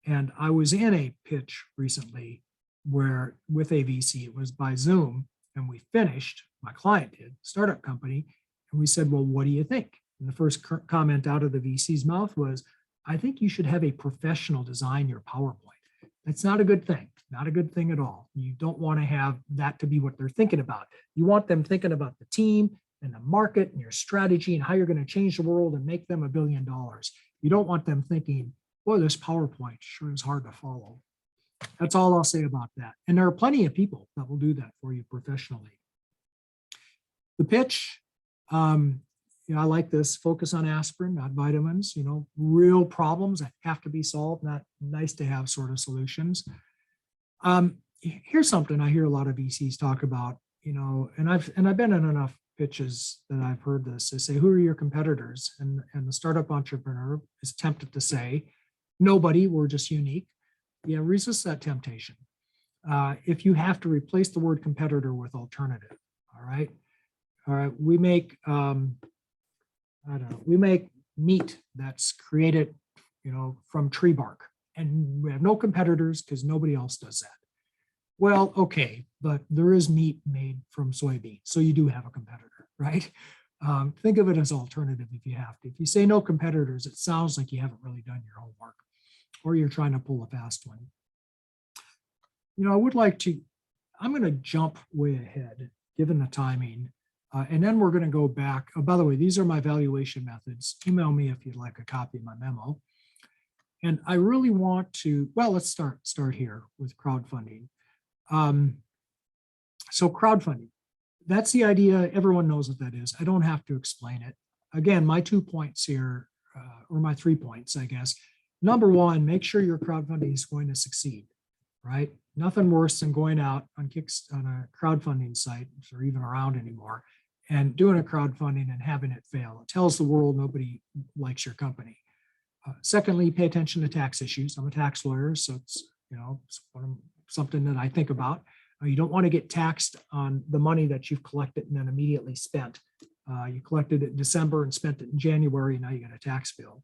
And I was in a pitch recently where with a VC, it was by Zoom, and we finished, my client did, startup company, and we said, well, what do you think? And the first comment out of the VC's mouth was, I think you should have a professional design your PowerPoint. That's not a good thing, not a good thing at all. You don't want to have that to be what they're thinking about. You want them thinking about the team and the market and your strategy and how you're going to change the world and make them $1 billion. You don't want them thinking, boy, this PowerPoint sure is hard to follow. That's all I'll say about that. And there are plenty of people that will do that for you professionally. The pitch, I like this, focus on aspirin, not vitamins, real problems that have to be solved, not nice to have sort of solutions. Here's something I hear a lot of VCs talk about, and I've been in enough pitches that I've heard this. They say, who are your competitors? And the startup entrepreneur is tempted to say, nobody, we're just unique. Yeah, resist that temptation. If you have to replace the word competitor with alternative, all right, we make, we make meat that's created, from tree bark, and we have no competitors because nobody else does that. Well, okay, but there is meat made from soybeans, so you do have a competitor, right? Think of it as alternative if you have to. If you say no competitors, it sounds like you haven't really done your homework, or you're trying to pull a fast one. I'm going to jump way ahead, given the timing, and then we're going to go back. Oh, by the way, these are my valuation methods. Email me if you'd like a copy of my memo. And I really want to, well, let's start here with crowdfunding. So crowdfunding, that's the idea. Everyone knows what that is. I don't have to explain it. Again, my 2 points here, or my 3 points, I guess. Number one, make sure your crowdfunding is going to succeed, right? Nothing worse than going out on a crowdfunding site, if they're even around anymore, and doing a crowdfunding and having it fail. It tells the world nobody likes your company. Secondly, pay attention to tax issues. I'm a tax lawyer, so it's something that I think about. You don't want to get taxed on the money that you've collected and then immediately spent. You collected it in December and spent it in January, and now you got a tax bill.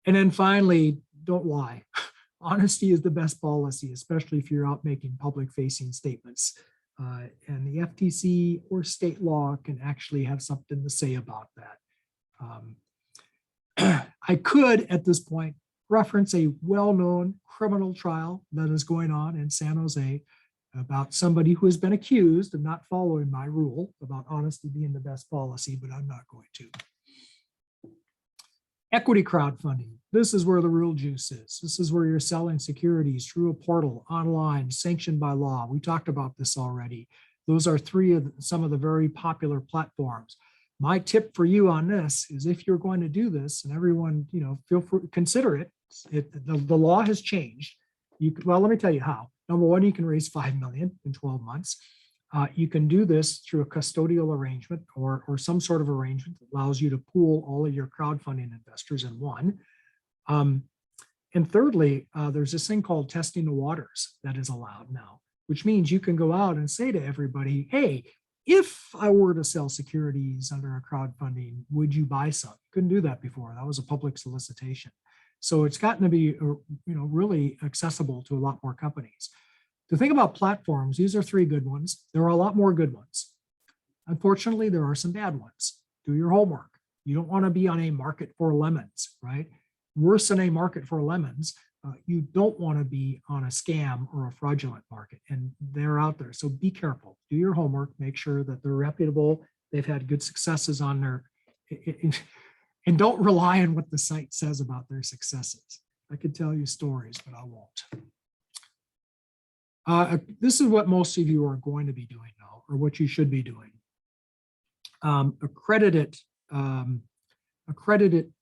And then finally, don't lie. Honesty is the best policy, especially if you're out making public-facing statements. And the FTC or state law can actually have something to say about that. I could, at this point, reference a well-known criminal trial that is going on in San Jose about somebody who has been accused of not following my rule about honesty being the best policy, but I'm not going to. Equity crowdfunding. This is where the real juice is. This is where you're selling securities through a portal, online, sanctioned by law. We talked about this already. Those are some of the very popular platforms. My tip for you on this is if you're going to do this, and everyone, feel free, consider it. The law has changed. Well, let me tell you how. Number one, you can raise $5 million in 12 months. You can do this through a custodial arrangement or some sort of arrangement that allows you to pool all of your crowdfunding investors in one. And thirdly, there's this thing called testing the waters that is allowed now, which means you can go out and say to everybody, hey, if I were to sell securities under a crowdfunding, would you buy some? You couldn't do that before. That was a public solicitation. So it's gotten to be, really accessible to a lot more companies. The thing about platforms, these are 3 good ones. There are a lot more good ones. Unfortunately, there are some bad ones. Do your homework. You don't want to be on a market for lemons, right? Worse than a market for lemons, you don't want to be on a scam or a fraudulent market, and they're out there. So be careful, do your homework, make sure that they're reputable, they've had good successes on their, and don't rely on what the site says about their successes. I could tell you stories, but I won't. This is what most of you are going to be doing now, or what you should be doing. Accredited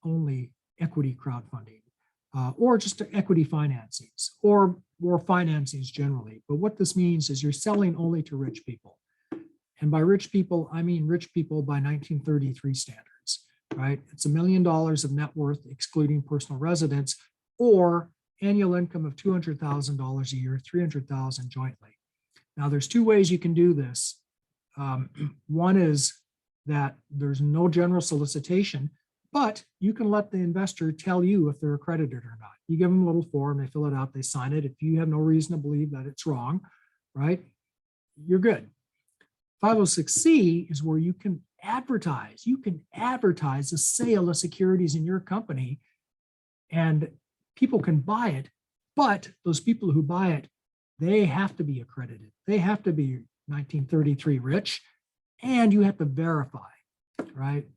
only equity crowdfunding, or just equity financings, or financings generally. But what this means is you're selling only to rich people. And by rich people, I mean rich people by 1933 standards, right? It's $1 million of net worth, excluding personal residence, or annual income of $200,000 a year, $300,000 jointly. Now, there's 2 ways you can do this. One is that there's no general solicitation, but you can let the investor tell you if they're accredited or not. You give them a little form, they fill it out, they sign it. If you have no reason to believe that it's wrong, right, you're good. 506C is where you can advertise. You can advertise the sale of securities in your company, and people can buy it, but those people who buy it, they have to be accredited. They have to be 1933 rich, and you have to verify, right?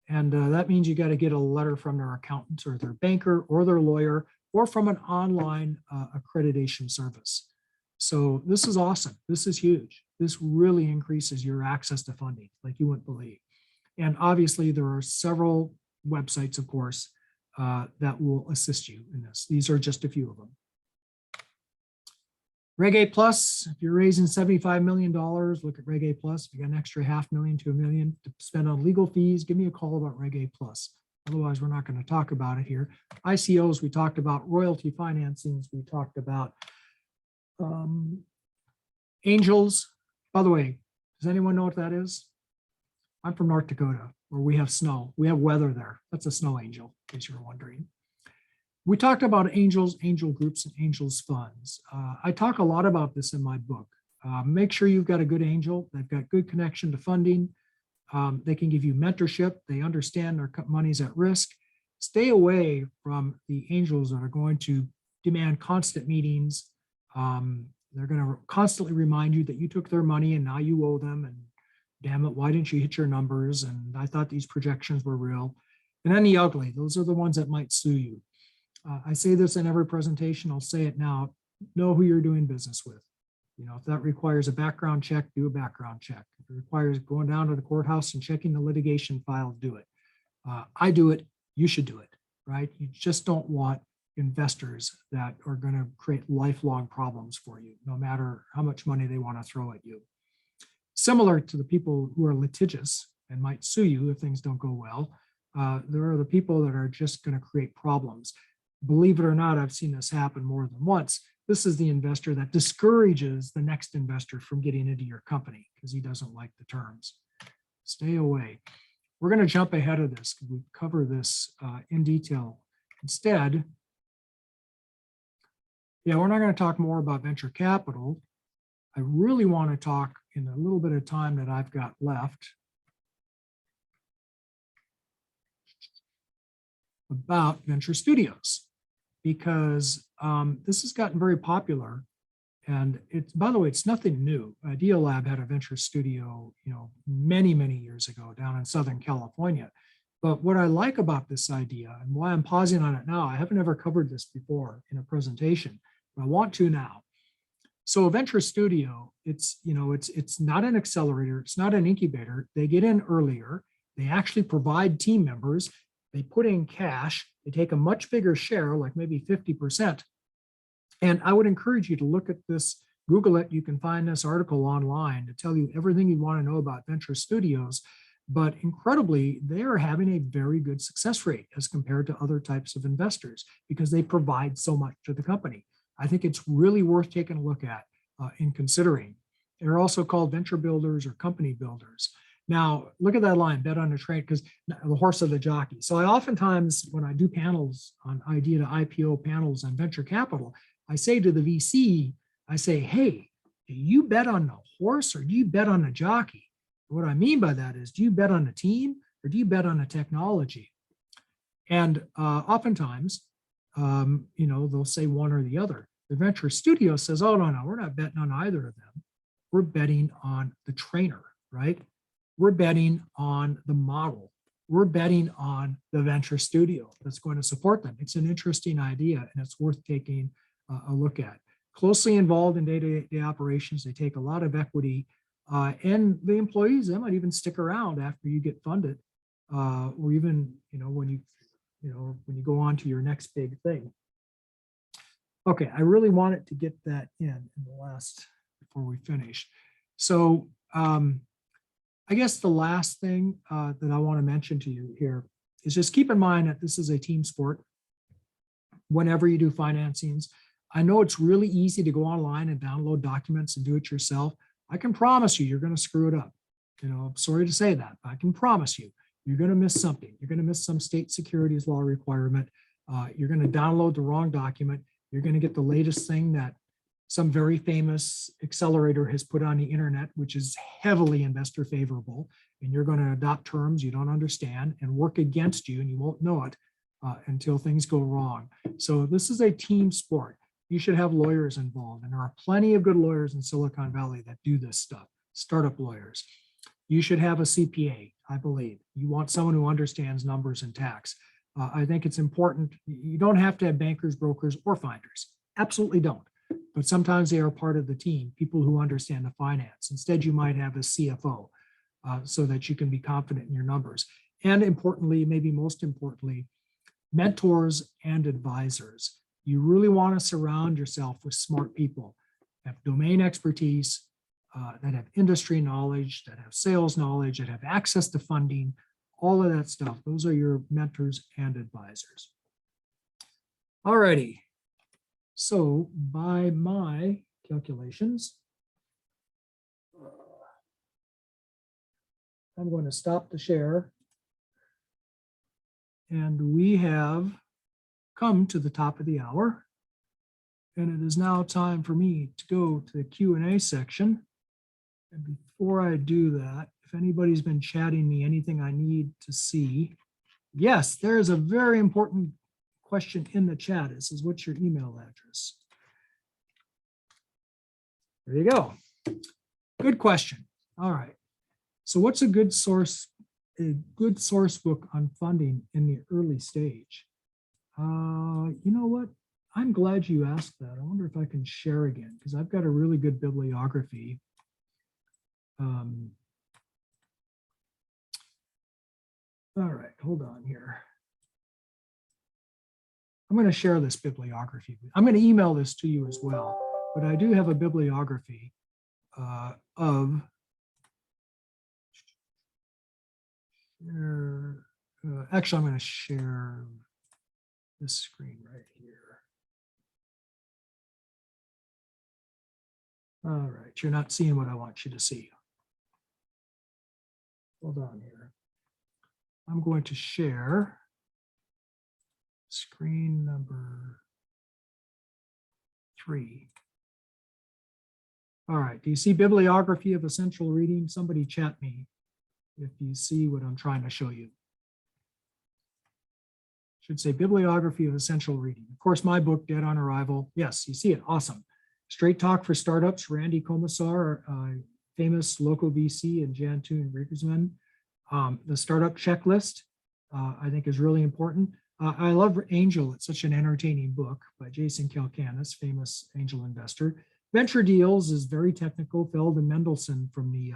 And that means you got to get a letter from their accountant or their banker or their lawyer, or from an online accreditation service. So this is awesome. This is huge. This really increases your access to funding like you wouldn't believe. And obviously there are several websites, of course, that will assist you in this. These are just a few of them. Reg A Plus, if you're raising $75 million, look at Reg A Plus. If you got an extra $500,000 to $1 million to spend on legal fees, give me a call about Reg A Plus. Otherwise, we're not going to talk about it here. ICOs, we talked about. Royalty financings, we talked about. Angels, by the way, does anyone know what that is? I'm from North Dakota, where we have snow. We have weather there. That's a snow angel, in case you're wondering. We talked about angels, angel groups, and angels funds. I talk a lot about this in my book. Make sure you've got a good angel. They've got good connection to funding. They can give you mentorship. They understand their money's at risk. Stay away from the angels that are going to demand constant meetings. They're going to constantly remind you that you took their money and now you owe them. And damn it, why didn't you hit your numbers? And I thought these projections were real. And then the ugly, those are the ones that might sue you. I say this in every presentation, I'll say it now, know who you're doing business with. You know, if that requires a background check, do a background check. If it requires going down to the courthouse and checking the litigation file, do it. I do it, you should do it, right? You just don't want investors that are going to create lifelong problems for you, no matter how much money they want to throw at you. Similar to the people who are litigious and might sue you if things don't go well, there are the people that are just going to create problems. Believe it or not, I've seen this happen more than once. This is the investor that discourages the next investor from getting into your company because he doesn't like the terms. Stay away. We're going to jump ahead of this because we cover this in detail. Instead, we're not going to talk more about venture capital. I really want to talk in a little bit of time that I've got left about venture studios, because this has gotten very popular. And it's, by the way, it's nothing new. Idealab had a venture studio, many, many years ago down in Southern California. But what I like about this idea and why I'm pausing on it now, I haven't ever covered this before in a presentation, but I want to now. So a venture studio, it's not an accelerator, it's not an incubator. They get in earlier. They actually provide team members. They put in cash. They take a much bigger share, like maybe 50%. And I would encourage you to look at this Google it. You can find this article online to tell you everything you want to know about venture studios. But incredibly, they are having a very good success rate as compared to other types of investors because they provide so much to the company. I think it's really worth taking a look at and considering. They're also called venture builders or company builders. Now, look at that line, bet on the train, because the horse of the jockey. So I oftentimes, when I do panels on idea to IPO panels on venture capital, I say to the VC, I say, hey, do you bet on the horse or do you bet on the jockey? What I mean by that is, do you bet on the team or do you bet on the technology? And oftentimes, they'll say one or the other. The venture studio says, oh, no, we're not betting on either of them. We're betting on the trainer, right? We're betting on the model. We're betting on the venture studio that's going to support them. It's an interesting idea and it's worth taking a look at. Closely involved in day-to-day operations, they take a lot of equity, and the employees, they might even stick around after you get funded, or even when you go on to your next big thing. Okay, I really wanted to get that in the last before we finish. So I guess the last thing that I want to mention to you here is just keep in mind that this is a team sport. Whenever you do financings, I know it's really easy to go online and download documents and do it yourself. I can promise you, you're going to screw it up. I'm sorry to say that, but I can promise you, you're going to miss something. You're going to miss some state securities law requirement. You're going to download the wrong document. You're going to get the latest thing that some very famous accelerator has put on the internet, which is heavily investor favorable. And you're going to adopt terms you don't understand and work against you, and you won't know it until things go wrong. So this is a team sport. You should have lawyers involved, and there are plenty of good lawyers in Silicon Valley that do this stuff, startup lawyers. You should have a CPA, I believe. You want someone who understands numbers and tax. I think it's important. You don't have to have bankers, brokers, or finders. Absolutely don't. But sometimes they are part of the team, people who understand the finance. Instead, you might have a CFO so that you can be confident in your numbers. And importantly, maybe most importantly, mentors and advisors. You really want to surround yourself with smart people that have domain expertise, that have industry knowledge, that have sales knowledge, that have access to funding, all of that stuff. Those are your mentors and advisors. All righty. So by my calculations, I'm going to stop the share. And we have come to the top of the hour. And it is now time for me to go to the Q&A section. And before I do that, if anybody's been chatting me anything I need to see, yes, there is a very important question in the chat. It says, what's your email address? There you go. Good question. All right. So what's a good source book on funding in the early stage? You know what? I'm glad you asked that. I wonder if I can share again, because I've got a really good bibliography. All right, hold on here. I'm going to share this bibliography. I'm going to email this to you as well, but I do have a bibliography of actually, I'm going to share this screen right here. All right, you're not seeing what I want you to see. Hold on here. I'm going to share screen number 3. All right, do you see bibliography of essential reading? Somebody chat me if you see what I'm trying to show you. Should say bibliography of essential reading. Of course, my book, Dead on Arrival. Yes, you see it, awesome. Straight Talk for Startups, Randy Komisar, famous local VC, and Jantun Riegersman. The startup checklist, I think, is really important. I love Angel. It's such an entertaining book by Jason Calacanis, famous angel investor. Venture Deals is very technical. Feld and Mendelsohn from the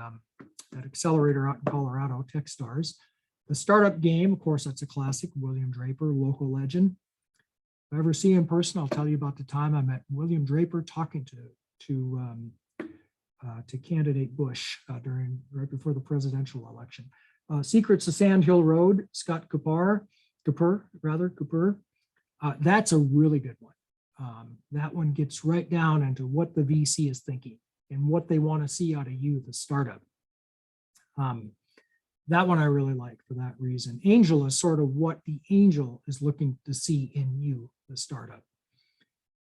that accelerator out in Colorado, Techstars. The Startup Game, of course, that's a classic. William Draper, local legend. If I ever see him in person, I'll tell you about the time I met William Draper talking to candidate Bush right before the presidential election. Secrets of Sand Hill Road, Scott Cooper. That's a really good one. That one gets right down into what the VC is thinking and what they want to see out of you, the startup. That one I really like for that reason. Angel is sort of what the angel is looking to see in you, the startup.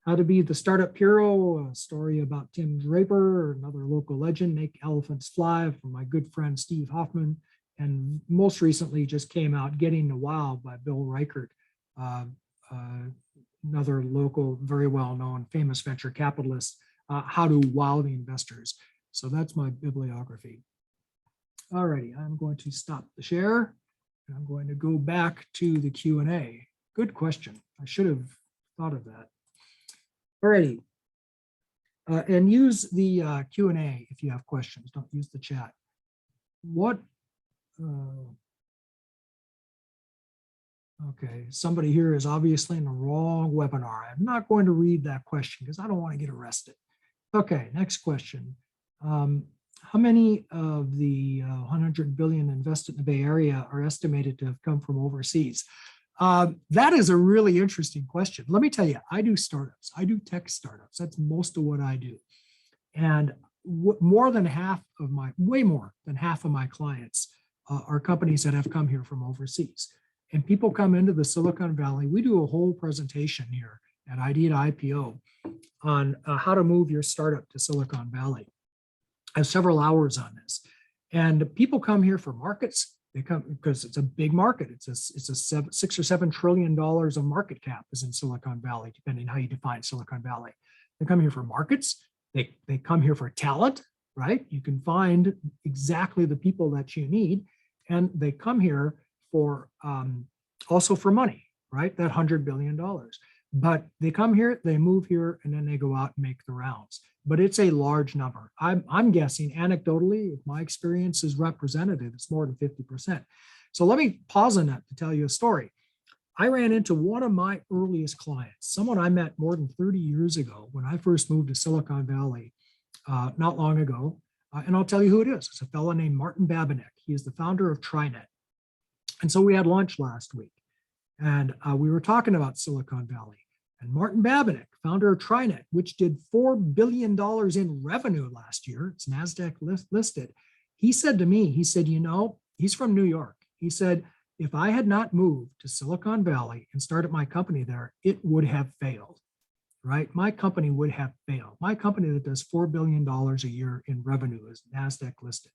How to Be the Startup Hero, a story about Tim Draper, another local legend, Make Elephants Fly, from my good friend Steve Hoffman. And most recently just came out, Getting to Wow by Bill Reichert, another local, very well-known, famous venture capitalist, how to wow the investors. So that's my bibliography. All righty, I'm going to stop the share. And I'm going to go back to the Q&A. Good question. I should have thought of that. All righty. And use the Q&A if you have questions. Don't use the chat. Okay, somebody here is obviously in the wrong webinar. I'm not going to read that question because I don't want to get arrested. Okay, next question. How many of the 100 billion invested in the Bay Area are estimated to have come from overseas? That is a really interesting question. Let me tell you, I do startups. I do tech startups. That's most of what I do. And way more than half of my clients are companies that have come here from overseas. And people come into the Silicon Valley. We do a whole presentation here at Idea to IPO on how to move your startup to Silicon Valley. I have several hours on this. And people come here for markets. They come because it's a big market. It's a $6 or $7 trillion of market cap is in Silicon Valley, depending on how you define Silicon Valley. They come here for markets. They come here for talent, right? You can find exactly the people that you need. And they come here for also for money, right? That $100 billion. But they come here, they move here, and then they go out and make the rounds. But it's a large number. I'm guessing anecdotally, if my experience is representative, it's more than 50%. So let me pause on that to tell you a story. I ran into one of my earliest clients, someone I met more than 30 years ago when I first moved to Silicon Valley, not long ago. And I'll tell you who it is. It's a fellow named Martin Babinek. He is the founder of TriNet. And so we had lunch last week, and we were talking about Silicon Valley. And Martin Babinek, founder of TriNet, which did $4 billion in revenue last year, it's NASDAQ listed. He said to me, he said, you know, he's from New York. He said, if I had not moved to Silicon Valley and started my company there, it would have failed, right? My company would have failed. My company that does $4 billion a year in revenue is NASDAQ listed.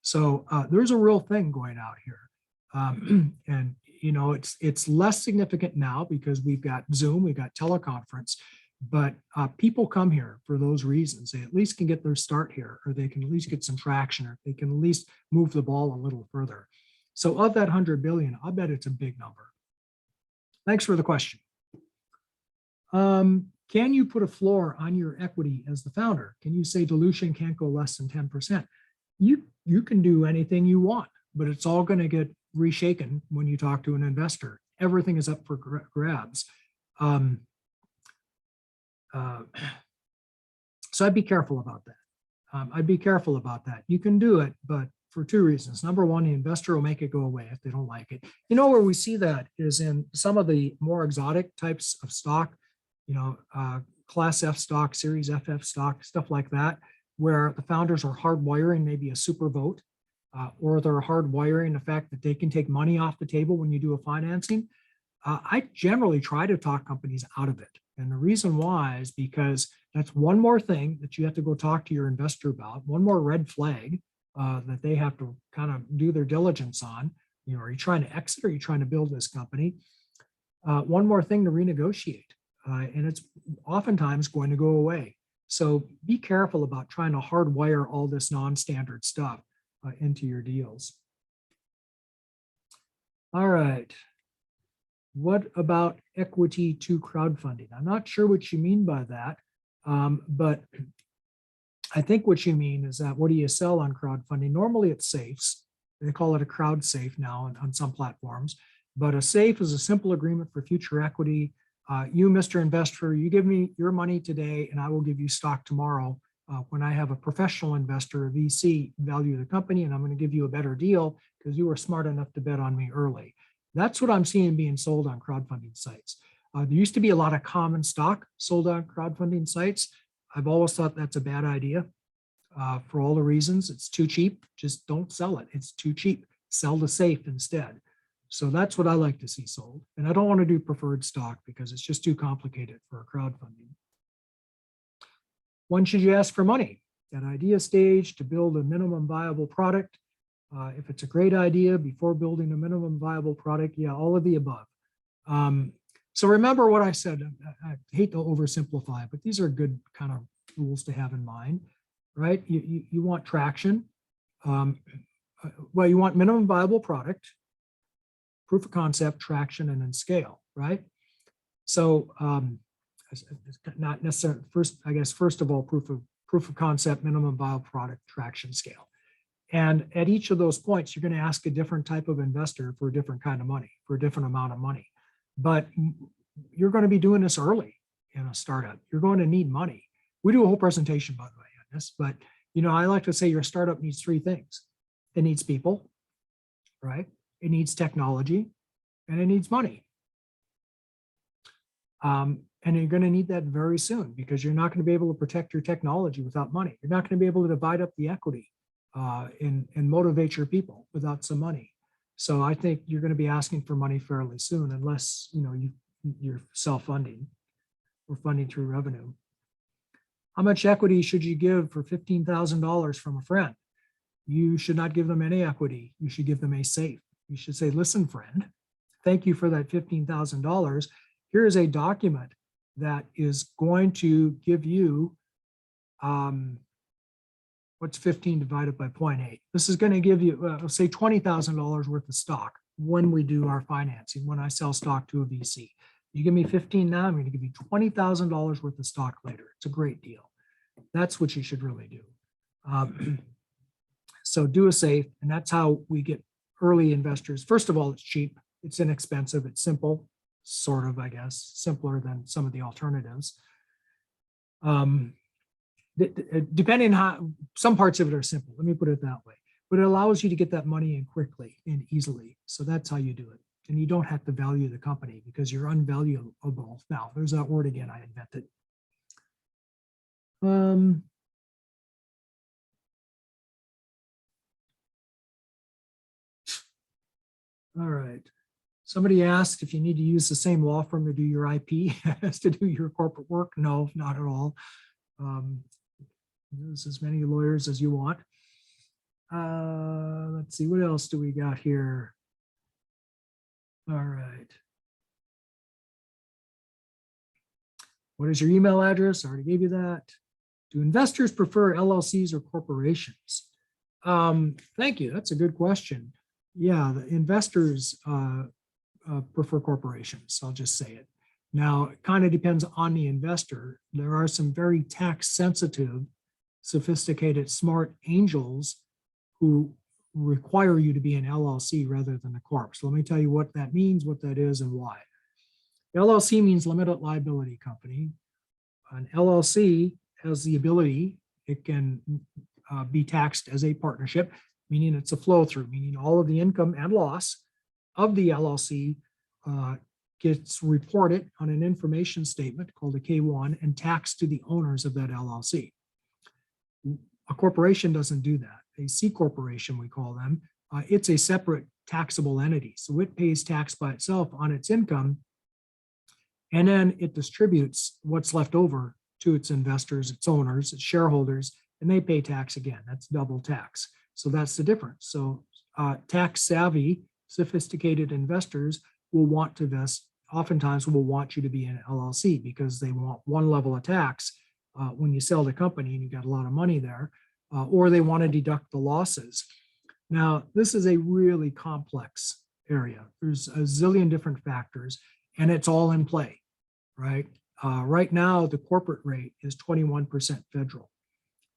So there's a real thing going out here. And you know, it's less significant now because we've got Zoom, we've got teleconference, but people come here for those reasons. They at least can get their start here, or they can at least get some traction, or they can at least move the ball a little further. So of that 100 billion, I'll bet it's a big number. Thanks for the question. Can you put a floor on your equity as the founder? Can you say dilution can't go less than 10%? You can do anything you want, but it's all going to get reshaken when you talk to an investor. Everything is up for grabs. So I'd be careful about that. You can do it, but for two reasons. Number one, the investor will make it go away if they don't like it. You know where we see that is in some of the more exotic types of stock, you know, Class F stock, Series FF stock, stuff like that, where the founders are hardwiring maybe a super vote. Or they're hardwiring the fact that they can take money off the table when you do a financing. I generally try to talk companies out of it. And the reason why is because that's one more thing that you have to go talk to your investor about, one more red flag that they have to kind of do their diligence on. You know, are you trying to exit? Or are you trying to build this company? One more thing to renegotiate. And it's oftentimes going to go away. So be careful about trying to hardwire all this non-standard stuff into your deals. All right. What about equity to crowdfunding? I'm not sure what you mean by that, but I think what you mean is that what do you sell on crowdfunding? Normally it's safes. They call it a crowd safe now on some platforms, but a safe is a simple agreement for future equity. You, Mr. Investor, you give me your money today and I will give you stock tomorrow. When I have a professional investor, a VC, value the company, and I'm going to give you a better deal because you were smart enough to bet on me early. That's what I'm seeing being sold on crowdfunding sites. There used to be a lot of common stock sold on crowdfunding sites. I've always thought that's a bad idea for all the reasons. It's too cheap. Just don't sell it. It's too cheap. Sell the safe instead. So that's what I like to see sold. And I don't want to do preferred stock because it's just too complicated for a crowdfunding. When should you ask for money? At idea stage to build a minimum viable product. If it's a great idea before building a minimum viable product, yeah, all of the above. So remember what I said. I hate to oversimplify, but these are good kind of rules to have in mind, right? You want traction. Well, you want minimum viable product, proof of concept, traction, and then scale, right? So not necessarily first, I guess, first of all, proof of concept, minimum viable product, traction, scale. And at each of those points, you're going to ask a different type of investor for a different kind of money, for a different amount of money. But you're going to be doing this early in a startup. You're going to need money. We do a whole presentation, by the way, on this. But I like to say your startup needs three things. It needs people, right? It needs technology, and it needs money. And you're going to need that very soon because you're not going to be able to protect your technology without money. You're not going to be able to divide up the equity and motivate your people without some money. So I think you're going to be asking for money fairly soon, unless you're self-funding or funding through revenue. How much equity should you give for $15,000 from a friend? You should not give them any equity. You should give them a safe. You should say, listen, friend, thank you for that $15,000. Here is a document that is going to give you, what's 15 divided by 0.8? This is going to give you, let's say $20,000 worth of stock when we do our financing, when I sell stock to a VC. You give me 15 now, I'm going to give you $20,000 worth of stock later. It's a great deal. That's what you should really do. So do a safe, and that's how we get early investors. First of all, it's cheap, it's inexpensive, it's simple, sort of, I guess, simpler than some of the alternatives. Depending on how, some parts of it are simple, let me put it that way, but it allows you to get that money in quickly and easily. So that's how you do it. And you don't have to value the company because you're unvaluable. Now, there's that word again I invented. All right. Somebody asked if you need to use the same law firm to do your IP as to do your corporate work. No, not at all. Use as many lawyers as you want. Let's see, what else do we got here? All right. What is your email address? I already gave you that. Do investors prefer LLCs or corporations? Thank you. That's a good question. Yeah, the investors prefer corporations. I'll just say it. Now, it kind of depends on the investor. There are some very tax sensitive, sophisticated, smart angels who require you to be an LLC rather than a corp. So let me tell you what that means, what that is, and why. LLC means limited liability company. An LLC has the ability, it can be taxed as a partnership, meaning it's a flow through, meaning all of the income and loss of the LLC gets reported on an information statement called a K-1 and taxed to the owners of that LLC. A corporation doesn't do that. A C corporation, we call them, it's a separate taxable entity. So it pays tax by itself on its income, and then it distributes what's left over to its investors, its owners, its shareholders, and they pay tax again. That's double tax. So that's the difference. So tax savvy, sophisticated investors will want to invest, oftentimes will want you to be an LLC because they want one level of tax when you sell the company and you got a lot of money there, or they want to deduct the losses. Now, this is a really complex area. There's a zillion different factors and it's all in play, right? Right now, the corporate rate is 21% federal.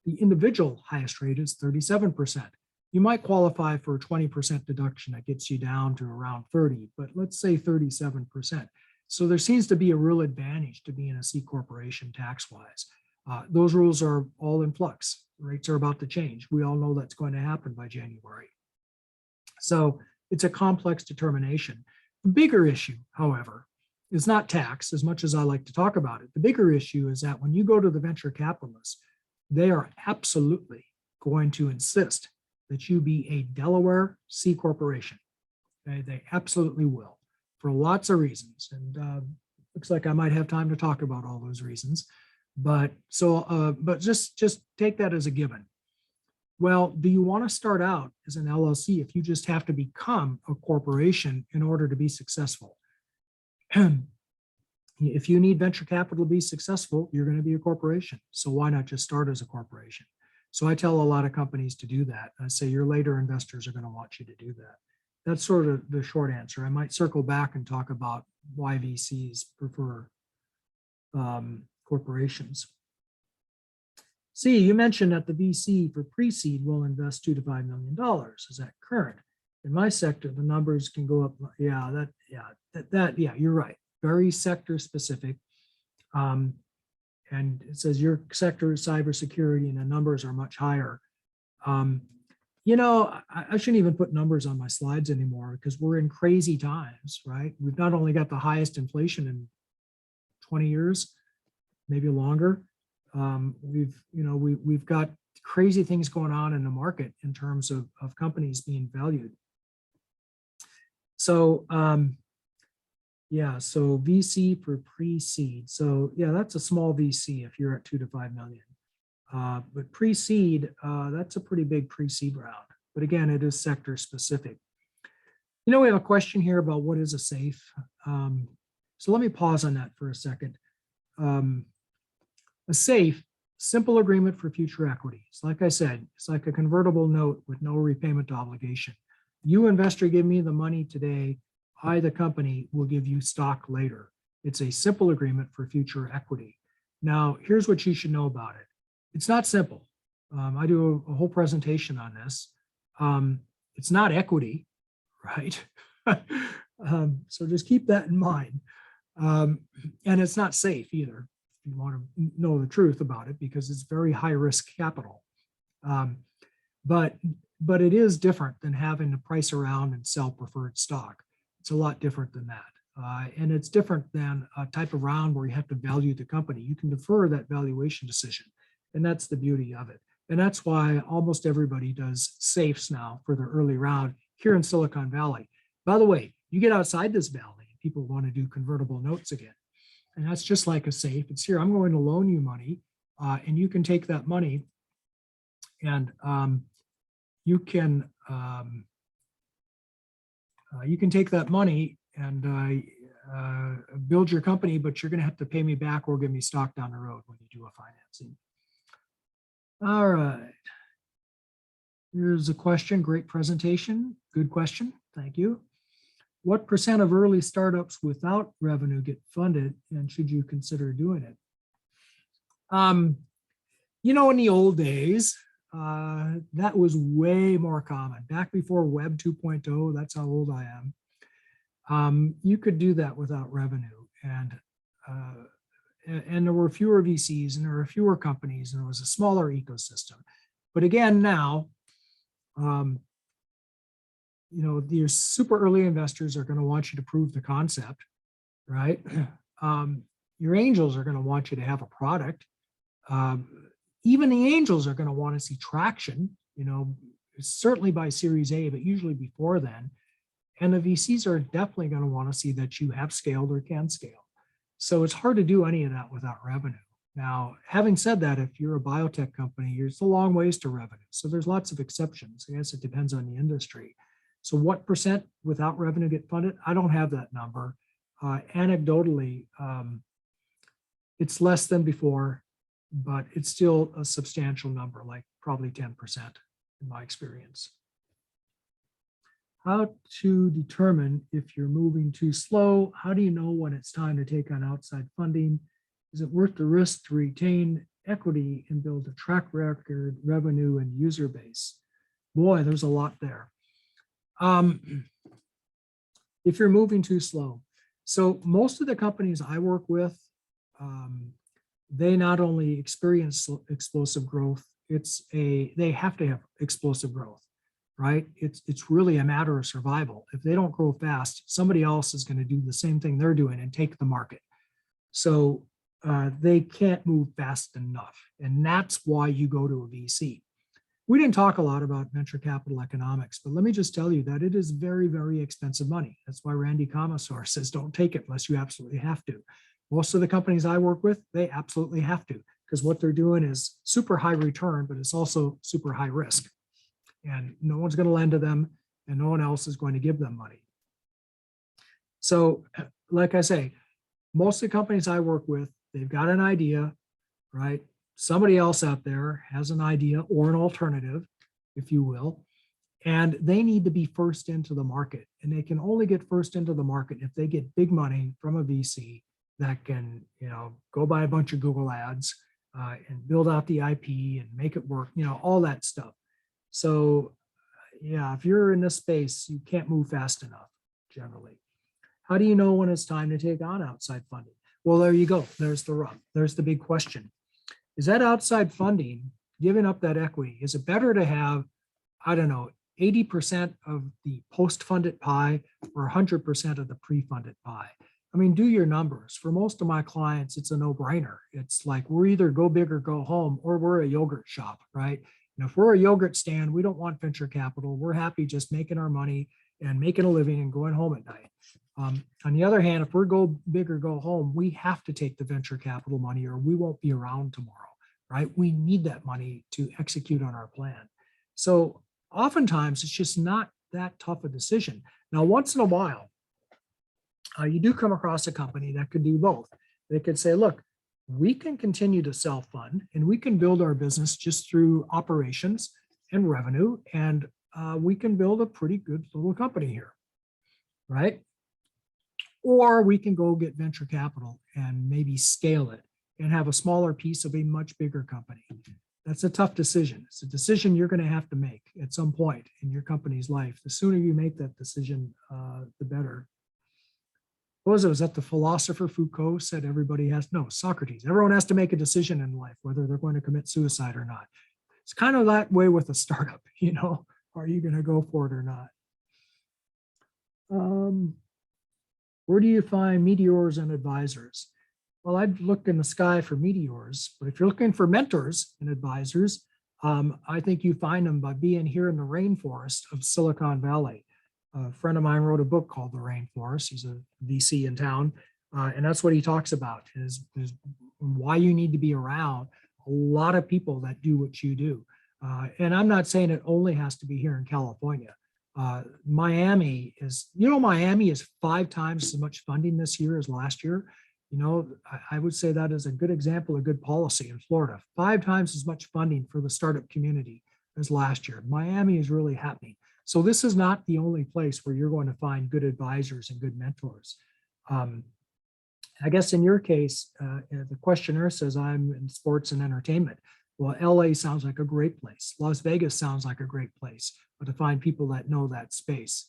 The individual highest rate is 37%. You might qualify for a 20% deduction that gets you down to around 30, but let's say 37%. So there seems to be a real advantage to being a C corporation tax-wise. Those rules are all in flux. Rates are about to change. We all know that's going to happen by January. So it's a complex determination. The bigger issue, however, is not tax as much as I like to talk about it. The bigger issue is that when you go to the venture capitalists, they are absolutely going to insist that you be a Delaware C corporation. Okay? They absolutely will for lots of reasons. And looks like I might have time to talk about all those reasons. But just take that as a given. Well, do you want to start out as an LLC if you just have to become a corporation in order to be successful? If you need venture capital to be successful, you're going to be a corporation. So why not just start as a corporation? So I tell a lot of companies to do that. I say your later investors are going to want you to do that. That's sort of the short answer. I might circle back and talk about why VCs prefer corporations. See, you mentioned that the VC for pre-seed will invest $2 to $5 million. Is that current? In my sector, the numbers can go up. Yeah, you're right. Very sector specific. And it says your sector is cybersecurity and the numbers are much higher. You know, I shouldn't even put numbers on my slides anymore because we're in crazy times, right? We've not only got the highest inflation in 20 years, maybe longer. We've got crazy things going on in the market in terms of companies being valued. So so VC for pre-seed. So yeah, that's a small VC if you're at 2 to 5 million. But pre-seed, that's a pretty big pre-seed round. But again, it is sector specific. You know, we have a question here about what is a SAFE. So let me pause on that for a second. A SAFE, simple agreement for future equity. So like I said, it's like a convertible note with no repayment obligation. You investor give me the money today, I, the company, will give you stock later. It's a simple agreement for future equity. Now, here's what you should know about it. It's not simple. I do a whole presentation on this. It's not equity, right? So just keep that in mind. And it's not safe either, if you want to know the truth about it, because it's very high risk capital. But it is different than having to price around and sell preferred stock. It's a lot different than that. And it's different than a type of round where you have to value the company. You can defer that valuation decision. And that's the beauty of it. And that's why almost everybody does SAFEs now for their early round here in Silicon Valley. By the way, you get outside this valley, people want to do convertible notes again. And that's just like a SAFE. It's here, I'm going to loan you money, and you can take that money and you can take that money and build your company, but you're going to have to pay me back or give me stock down the road when you do a financing. All right. Here's a question. Great presentation. Good question. Thank you. What % of early startups without revenue get funded, and should you consider doing it? You know, in the old days, that was way more common. Back before Web 2.0, that's how old I am. You could do that without revenue, and there were fewer VCs and there were fewer companies and there was a smaller ecosystem. But again, now, you know, your super early investors are going to want you to prove the concept, right? Your angels are going to want you to have a product. Even the angels are going to want to see traction, you know, certainly by Series A, but usually before then. And the VCs are definitely going to want to see that you have scaled or can scale. So it's hard to do any of that without revenue. Now, having said that, if you're a biotech company, it's a long ways to revenue. So there's lots of exceptions. I guess it depends on the industry. So what % without revenue get funded? I don't have that number. Anecdotally, it's less than before, but it's still a substantial number, like probably 10% in my experience. How to determine if you're moving too slow? How do you know when it's time to take on outside funding? Is it worth the risk to retain equity and build a track record, revenue, and user base? Boy, there's a lot there. If you're moving too slow, So most of the companies I work with, they not only experience explosive growth, they have to have explosive growth, right? It's really a matter of survival. If they don't grow fast, somebody else is going to do the same thing they're doing and take the market. So they can't move fast enough. And that's why you go to a VC. We didn't talk a lot about venture capital economics, but let me just tell you that it is very, very expensive money. That's why Randy Commissar says don't take it unless you absolutely have to. Most of the companies I work with, they absolutely have to, because what they're doing is super high return, but it's also super high risk. And no one's going to lend to them, and no one else is going to give them money. So, like I say, most of the companies I work with, they've got an idea, right? Somebody else out there has an idea or an alternative, if you will, and they need to be first into the market. And they can only get first into the market if they get big money from a VC that can, go buy a bunch of Google ads and build out the IP and make it work, all that stuff. So yeah, if you're in this space, you can't move fast enough generally. How do you know when it's time to take on outside funding? Well, there you go. There's the rub. There's the big question. Is that outside funding, giving up that equity, is it better to have, 80% of the post-funded pie or 100% of the pre-funded pie? I mean, do your numbers. For most of my clients, it's a no-brainer. It's like we're either go big or go home, or we're a yogurt shop, right? And if we're a yogurt stand, we don't want venture capital. We're happy just making our money and making a living and going home at night. On the other hand, if we're go big or go home, we have to take the venture capital money or we won't be around tomorrow, right? We need that money to execute on our plan. So oftentimes it's just not that tough a decision. Now, once in a while, you do come across a company that could do both. They could say, look, we can continue to self-fund and we can build our business just through operations and revenue, and we can build a pretty good little company here, right? Or we can go get venture capital and maybe scale it and have a smaller piece of a much bigger company. That's a tough decision. It's a decision you're going to have to make at some point in your company's life. The sooner you make that decision, the better. What was it? Was that the philosopher Foucault said Socrates. Everyone has to make a decision in life, whether they're going to commit suicide or not. It's kind of that way with a startup, are you going to go for it or not? Where do you find meteors and advisors? Well, I'd look in the sky for meteors, but if you're looking for mentors and advisors, I think you find them by being here in the rainforest of Silicon Valley. A friend of mine wrote a book called The Rainforest. He's a VC in town. And that's what he talks about is why you need to be around a lot of people that do what you do. And I'm not saying it only has to be here in California. Miami is 5 times as much funding this year as last year. I would say that is a good example of good policy in Florida. 5 times as much funding for the startup community as last year. Miami is really happening. So this is not the only place where you're going to find good advisors and good mentors. I guess in your case, the questioner says I'm in sports and entertainment. Well, LA sounds like a great place. Las Vegas sounds like a great place, but to find people that know that space.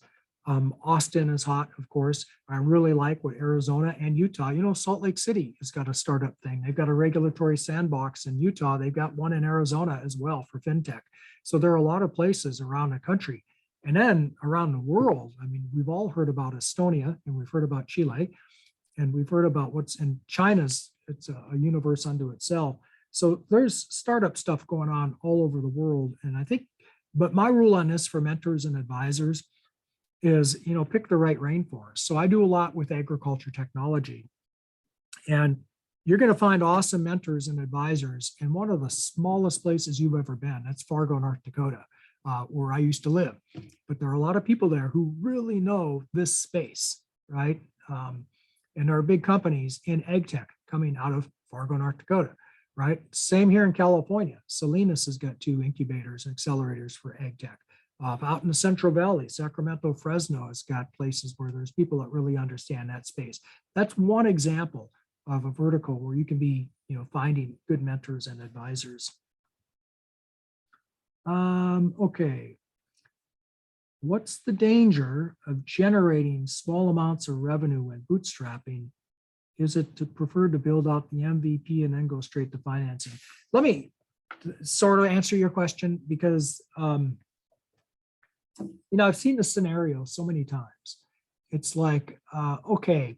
Austin is hot, of course. I really like what Arizona and Utah, Salt Lake City has got a startup thing. They've got a regulatory sandbox in Utah. They've got one in Arizona as well for fintech. So there are a lot of places around the country. And then around the world, I mean, we've all heard about Estonia and we've heard about Chile and we've heard about what's in China's, it's a universe unto itself. So there's startup stuff going on all over the world. And I think, but my rule on this for mentors and advisors is, pick the right rainforest. So I do a lot with agriculture technology, and you're going to find awesome mentors and advisors in one of the smallest places you've ever been. That's Fargo, North Dakota, where I used to live. But there are a lot of people there who really know this space, right? And there are big companies in ag tech coming out of Fargo, North Dakota, right? Same here in California. Salinas has got 2 incubators and accelerators for ag tech. Out in the Central Valley, Sacramento, Fresno has got places where there's people that really understand that space. That's one example of a vertical where you can be, finding good mentors and advisors. Okay. what's the danger of generating small amounts of revenue when bootstrapping? Is it to prefer to build out the MVP and then go straight to financing? Let me sort of answer your question because, I've seen this scenario so many times. It's like, okay,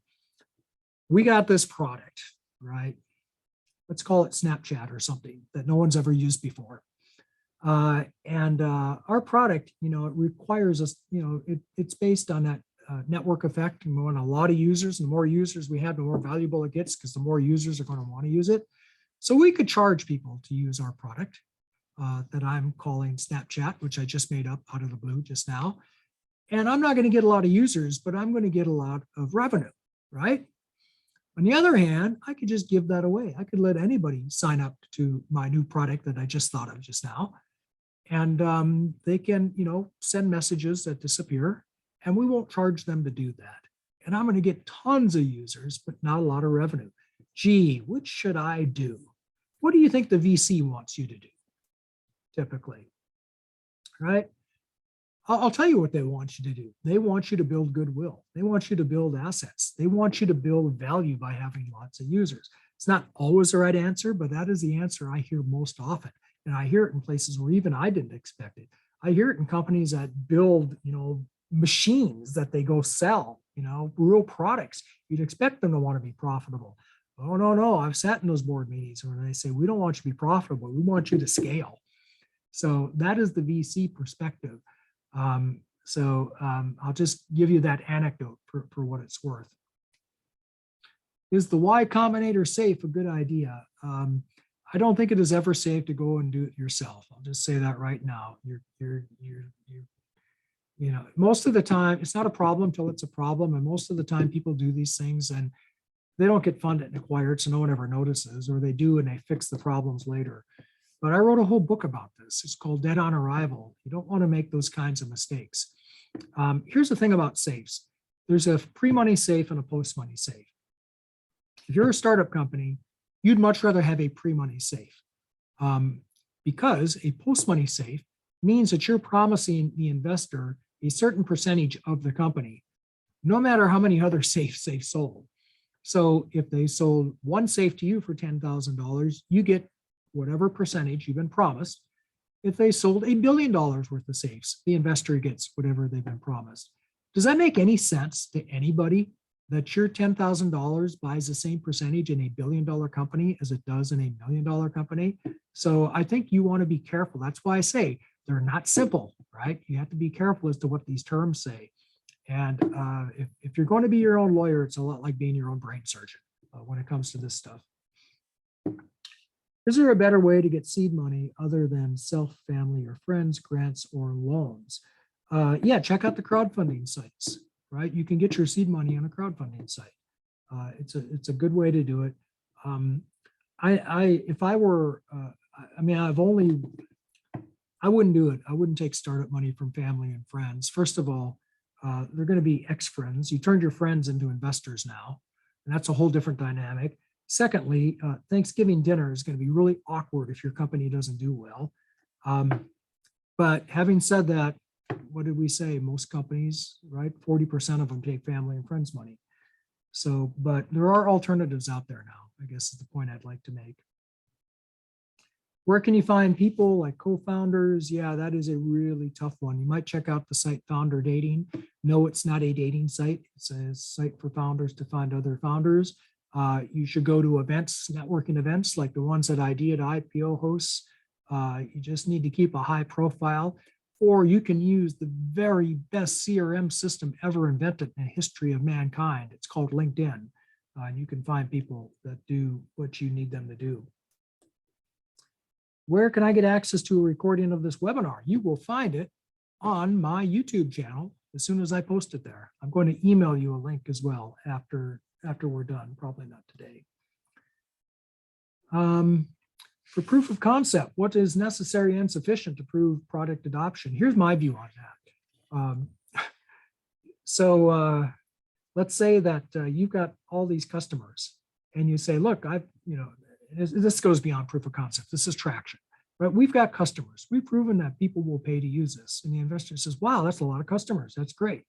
we got this product, right? Let's call it Snapchat or something that no one's ever used before. And our product, it requires us, it's based on that network effect. And we want a lot of users, and the more users we have, the more valuable it gets because the more users are going to want to use it. So we could charge people to use our product that I'm calling Snapchat, which I just made up out of the blue just now. And I'm not going to get a lot of users, but I'm going to get a lot of revenue, right? On the other hand, I could just give that away. I could let anybody sign up to my new product that I just thought of just now. And they can, send messages that disappear, and we won't charge them to do that. And I'm going to get tons of users, but not a lot of revenue. Gee, which should I do? What do you think the VC wants you to do? Typically, right? I'll tell you what they want you to do. They want you to build goodwill. They want you to build assets. They want you to build value by having lots of users. It's not always the right answer, but that is the answer I hear most often. And I hear it in places where even I didn't expect it. I hear it in companies that build, machines that they go sell, real products. You'd expect them to want to be profitable. Oh, no. I've sat in those board meetings where they say, we don't want you to be profitable. We want you to scale. So that is the VC perspective. I'll just give you that anecdote for what it's worth. Is the Y Combinator safe a good idea? I don't think it is ever safe to go and do it yourself. I'll just say that right now. Most of the time, it's not a problem till it's a problem. And most of the time people do these things and they don't get funded and acquired, so no one ever notices, or they do and they fix the problems later. But I wrote a whole book about this. It's called Dead on Arrival. You don't want to make those kinds of mistakes. Here's the thing about safes. There's a pre-money safe and a post-money safe. If you're a startup company, you'd much rather have a pre-money safe because a post-money safe means that you're promising the investor a certain percentage of the company, no matter how many other safes they've sold. So if they sold one safe to you for $10,000, you get whatever percentage you've been promised. If they sold $1 billion worth of safes, the investor gets whatever they've been promised. Does that make any sense to anybody that your $10,000 buys the same percentage in $1 billion company as it does in $1 million company? So I think you want to be careful. That's why I say they're not simple, right? You have to be careful as to what these terms say. And if you're going to be your own lawyer, it's a lot like being your own brain surgeon when it comes to this stuff. Is there a better way to get seed money other than self, family, or friends, grants, or loans? Yeah, check out the crowdfunding sites, right? You can get your seed money on a crowdfunding site. It's a good way to do it. If I were, I wouldn't do it. I wouldn't take startup money from family and friends. First of all, they're going to be ex-friends. You turned your friends into investors now, and that's a whole different dynamic. Secondly, Thanksgiving dinner is going to be really awkward if your company doesn't do well. But having said that, what did we say? Most companies, right? 40% of them take family and friends money. So, but there are alternatives out there now, I guess is the point I'd like to make. Where can you find people like co-founders? Yeah, that is a really tough one. You might check out the site Founder Dating. No, it's not a dating site. It's a site for founders to find other founders. You should go to events, networking events like the ones that Idea to IPO hosts. You just need to keep a high profile, or you can use the very best CRM system ever invented in the history of mankind. It's called LinkedIn. And you can find people that do what you need them to do. Where can I get access to a recording of this webinar? You will find it on my YouTube channel as soon as I post it there. I'm going to email you a link as well after we're done, probably not today. For proof of concept, what is necessary and sufficient to prove product adoption? Here's my view on that. Let's say that you've got all these customers and you say, look, this goes beyond proof of concept. This is traction. right? We've got customers. We've proven that people will pay to use this. And the investor says, wow, that's a lot of customers. That's great.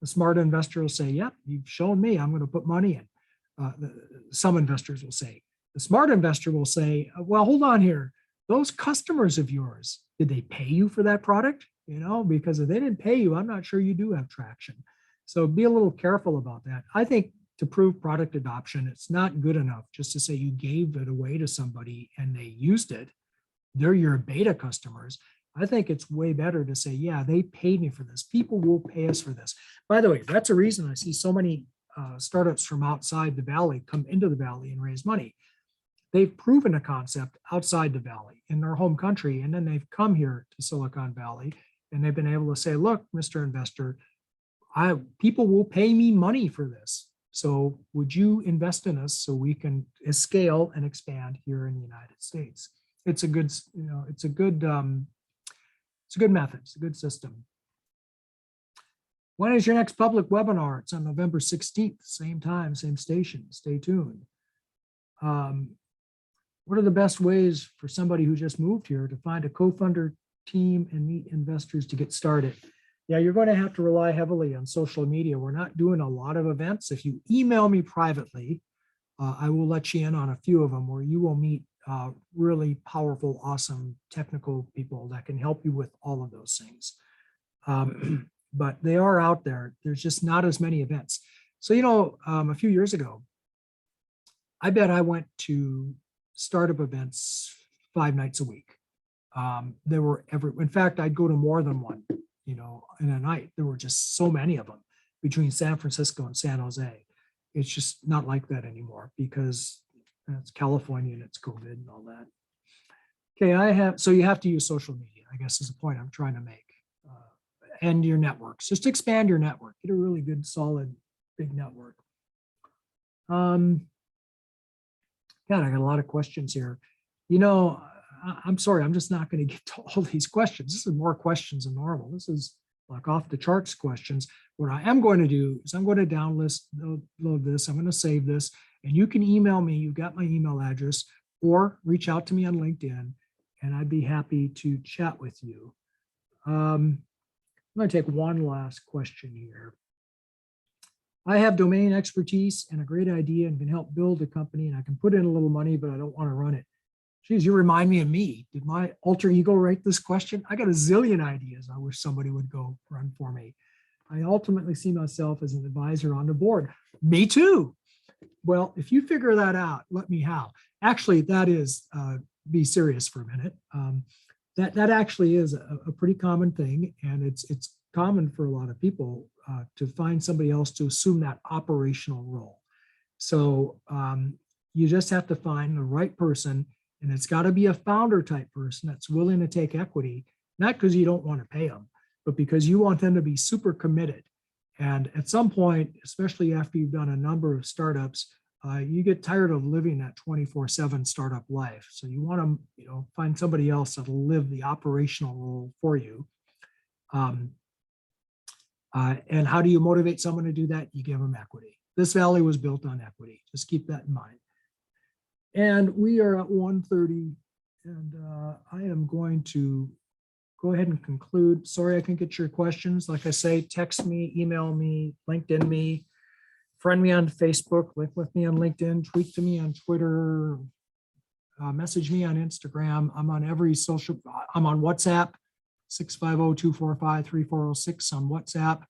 The smart investor will say, yep, you've shown me, I'm going to put money in. Some investors will say. The smart investor will say, well, hold on here. Those customers of yours, did they pay you for that product? You know, because if they didn't pay you, I'm not sure you do have traction. So be a little careful about that. I think to prove product adoption, it's not good enough just to say you gave it away to somebody and they used it. They're your beta customers. I think it's way better to say, yeah, they paid me for this. People will pay us for this. By the way, that's a reason I see so many startups from outside the Valley come into the Valley and raise money. They've proven a concept outside the Valley in their home country, and then they've come here to Silicon Valley and they've been able to say, look, Mr. Investor, people will pay me money for this. So would you invest in us so we can scale and expand here in the United States? It's a good, you know, it's a good method. It's a good system. When is your next public webinar? It's on November 16th, same time, same station. Stay tuned. What are the best ways for somebody who just moved here to find a co-funder team and meet investors to get started? Yeah, you're going to have to rely heavily on social media. We're not doing a lot of events. If you email me privately, I will let you in on a few of them where you will meet really powerful, awesome technical people that can help you with all of those things. But they are out there. There's just not as many events. So, you know, a few years ago, I bet I went to startup events 5 nights a week. There were in fact, I'd go to more than one, you know, in a night. There were just so many of them between San Francisco and San Jose. It's just not like that anymore because it's California and it's COVID and all that. Okay, so you have to use social media, I guess is the point I'm trying to make. And your networks, just expand your network, get a really good, solid, big network. God, I got a lot of questions here. You know, I'm sorry, I'm just not going to get to all these questions. This is more questions than normal. This is like off the charts questions. What I am going to do is I'm going to download this. I'm going to save this, and you can email me. You've got my email address, or reach out to me on LinkedIn, and I'd be happy to chat with you. I'm going to take one last question here. I have domain expertise and a great idea and can help build a company, and I can put in a little money, but I don't want to run it. Geez, you remind me of me. Did my alter ego write this question? I got a zillion ideas I wish somebody would go run for me. I ultimately see myself as an advisor on the board. Me too. Well, if you figure that out, let me how. Actually, that is, be serious for a minute. That actually is a pretty common thing, and it's common for a lot of people to find somebody else to assume that operational role. So you just have to find the right person, and it's got to be a founder type person that's willing to take equity, not because you don't want to pay them, but because you want them to be super committed. And at some point, especially after you've done a number of startups, you get tired of living that 24/7 startup life. So you want to, you know, find somebody else that'll live the operational role for you. And how do you motivate someone to do that? You give them equity. This Valley was built on equity. Just keep that in mind. And we are at 1:30, and I am going to go ahead and conclude. Sorry, I can get your questions. Like I say, text me, email me, LinkedIn me, friend me on Facebook, link with me on LinkedIn, tweet to me on Twitter, message me on Instagram. I'm on every social, I'm on WhatsApp, 650-245-3406 on WhatsApp.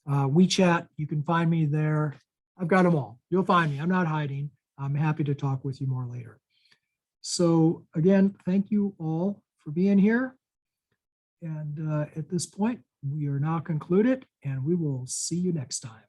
WeChat, you can find me there. I've got them all. You'll find me. I'm not hiding. I'm happy to talk with you more later. So again, thank you all for being here. And at this point, we are now concluded, and we will see you next time.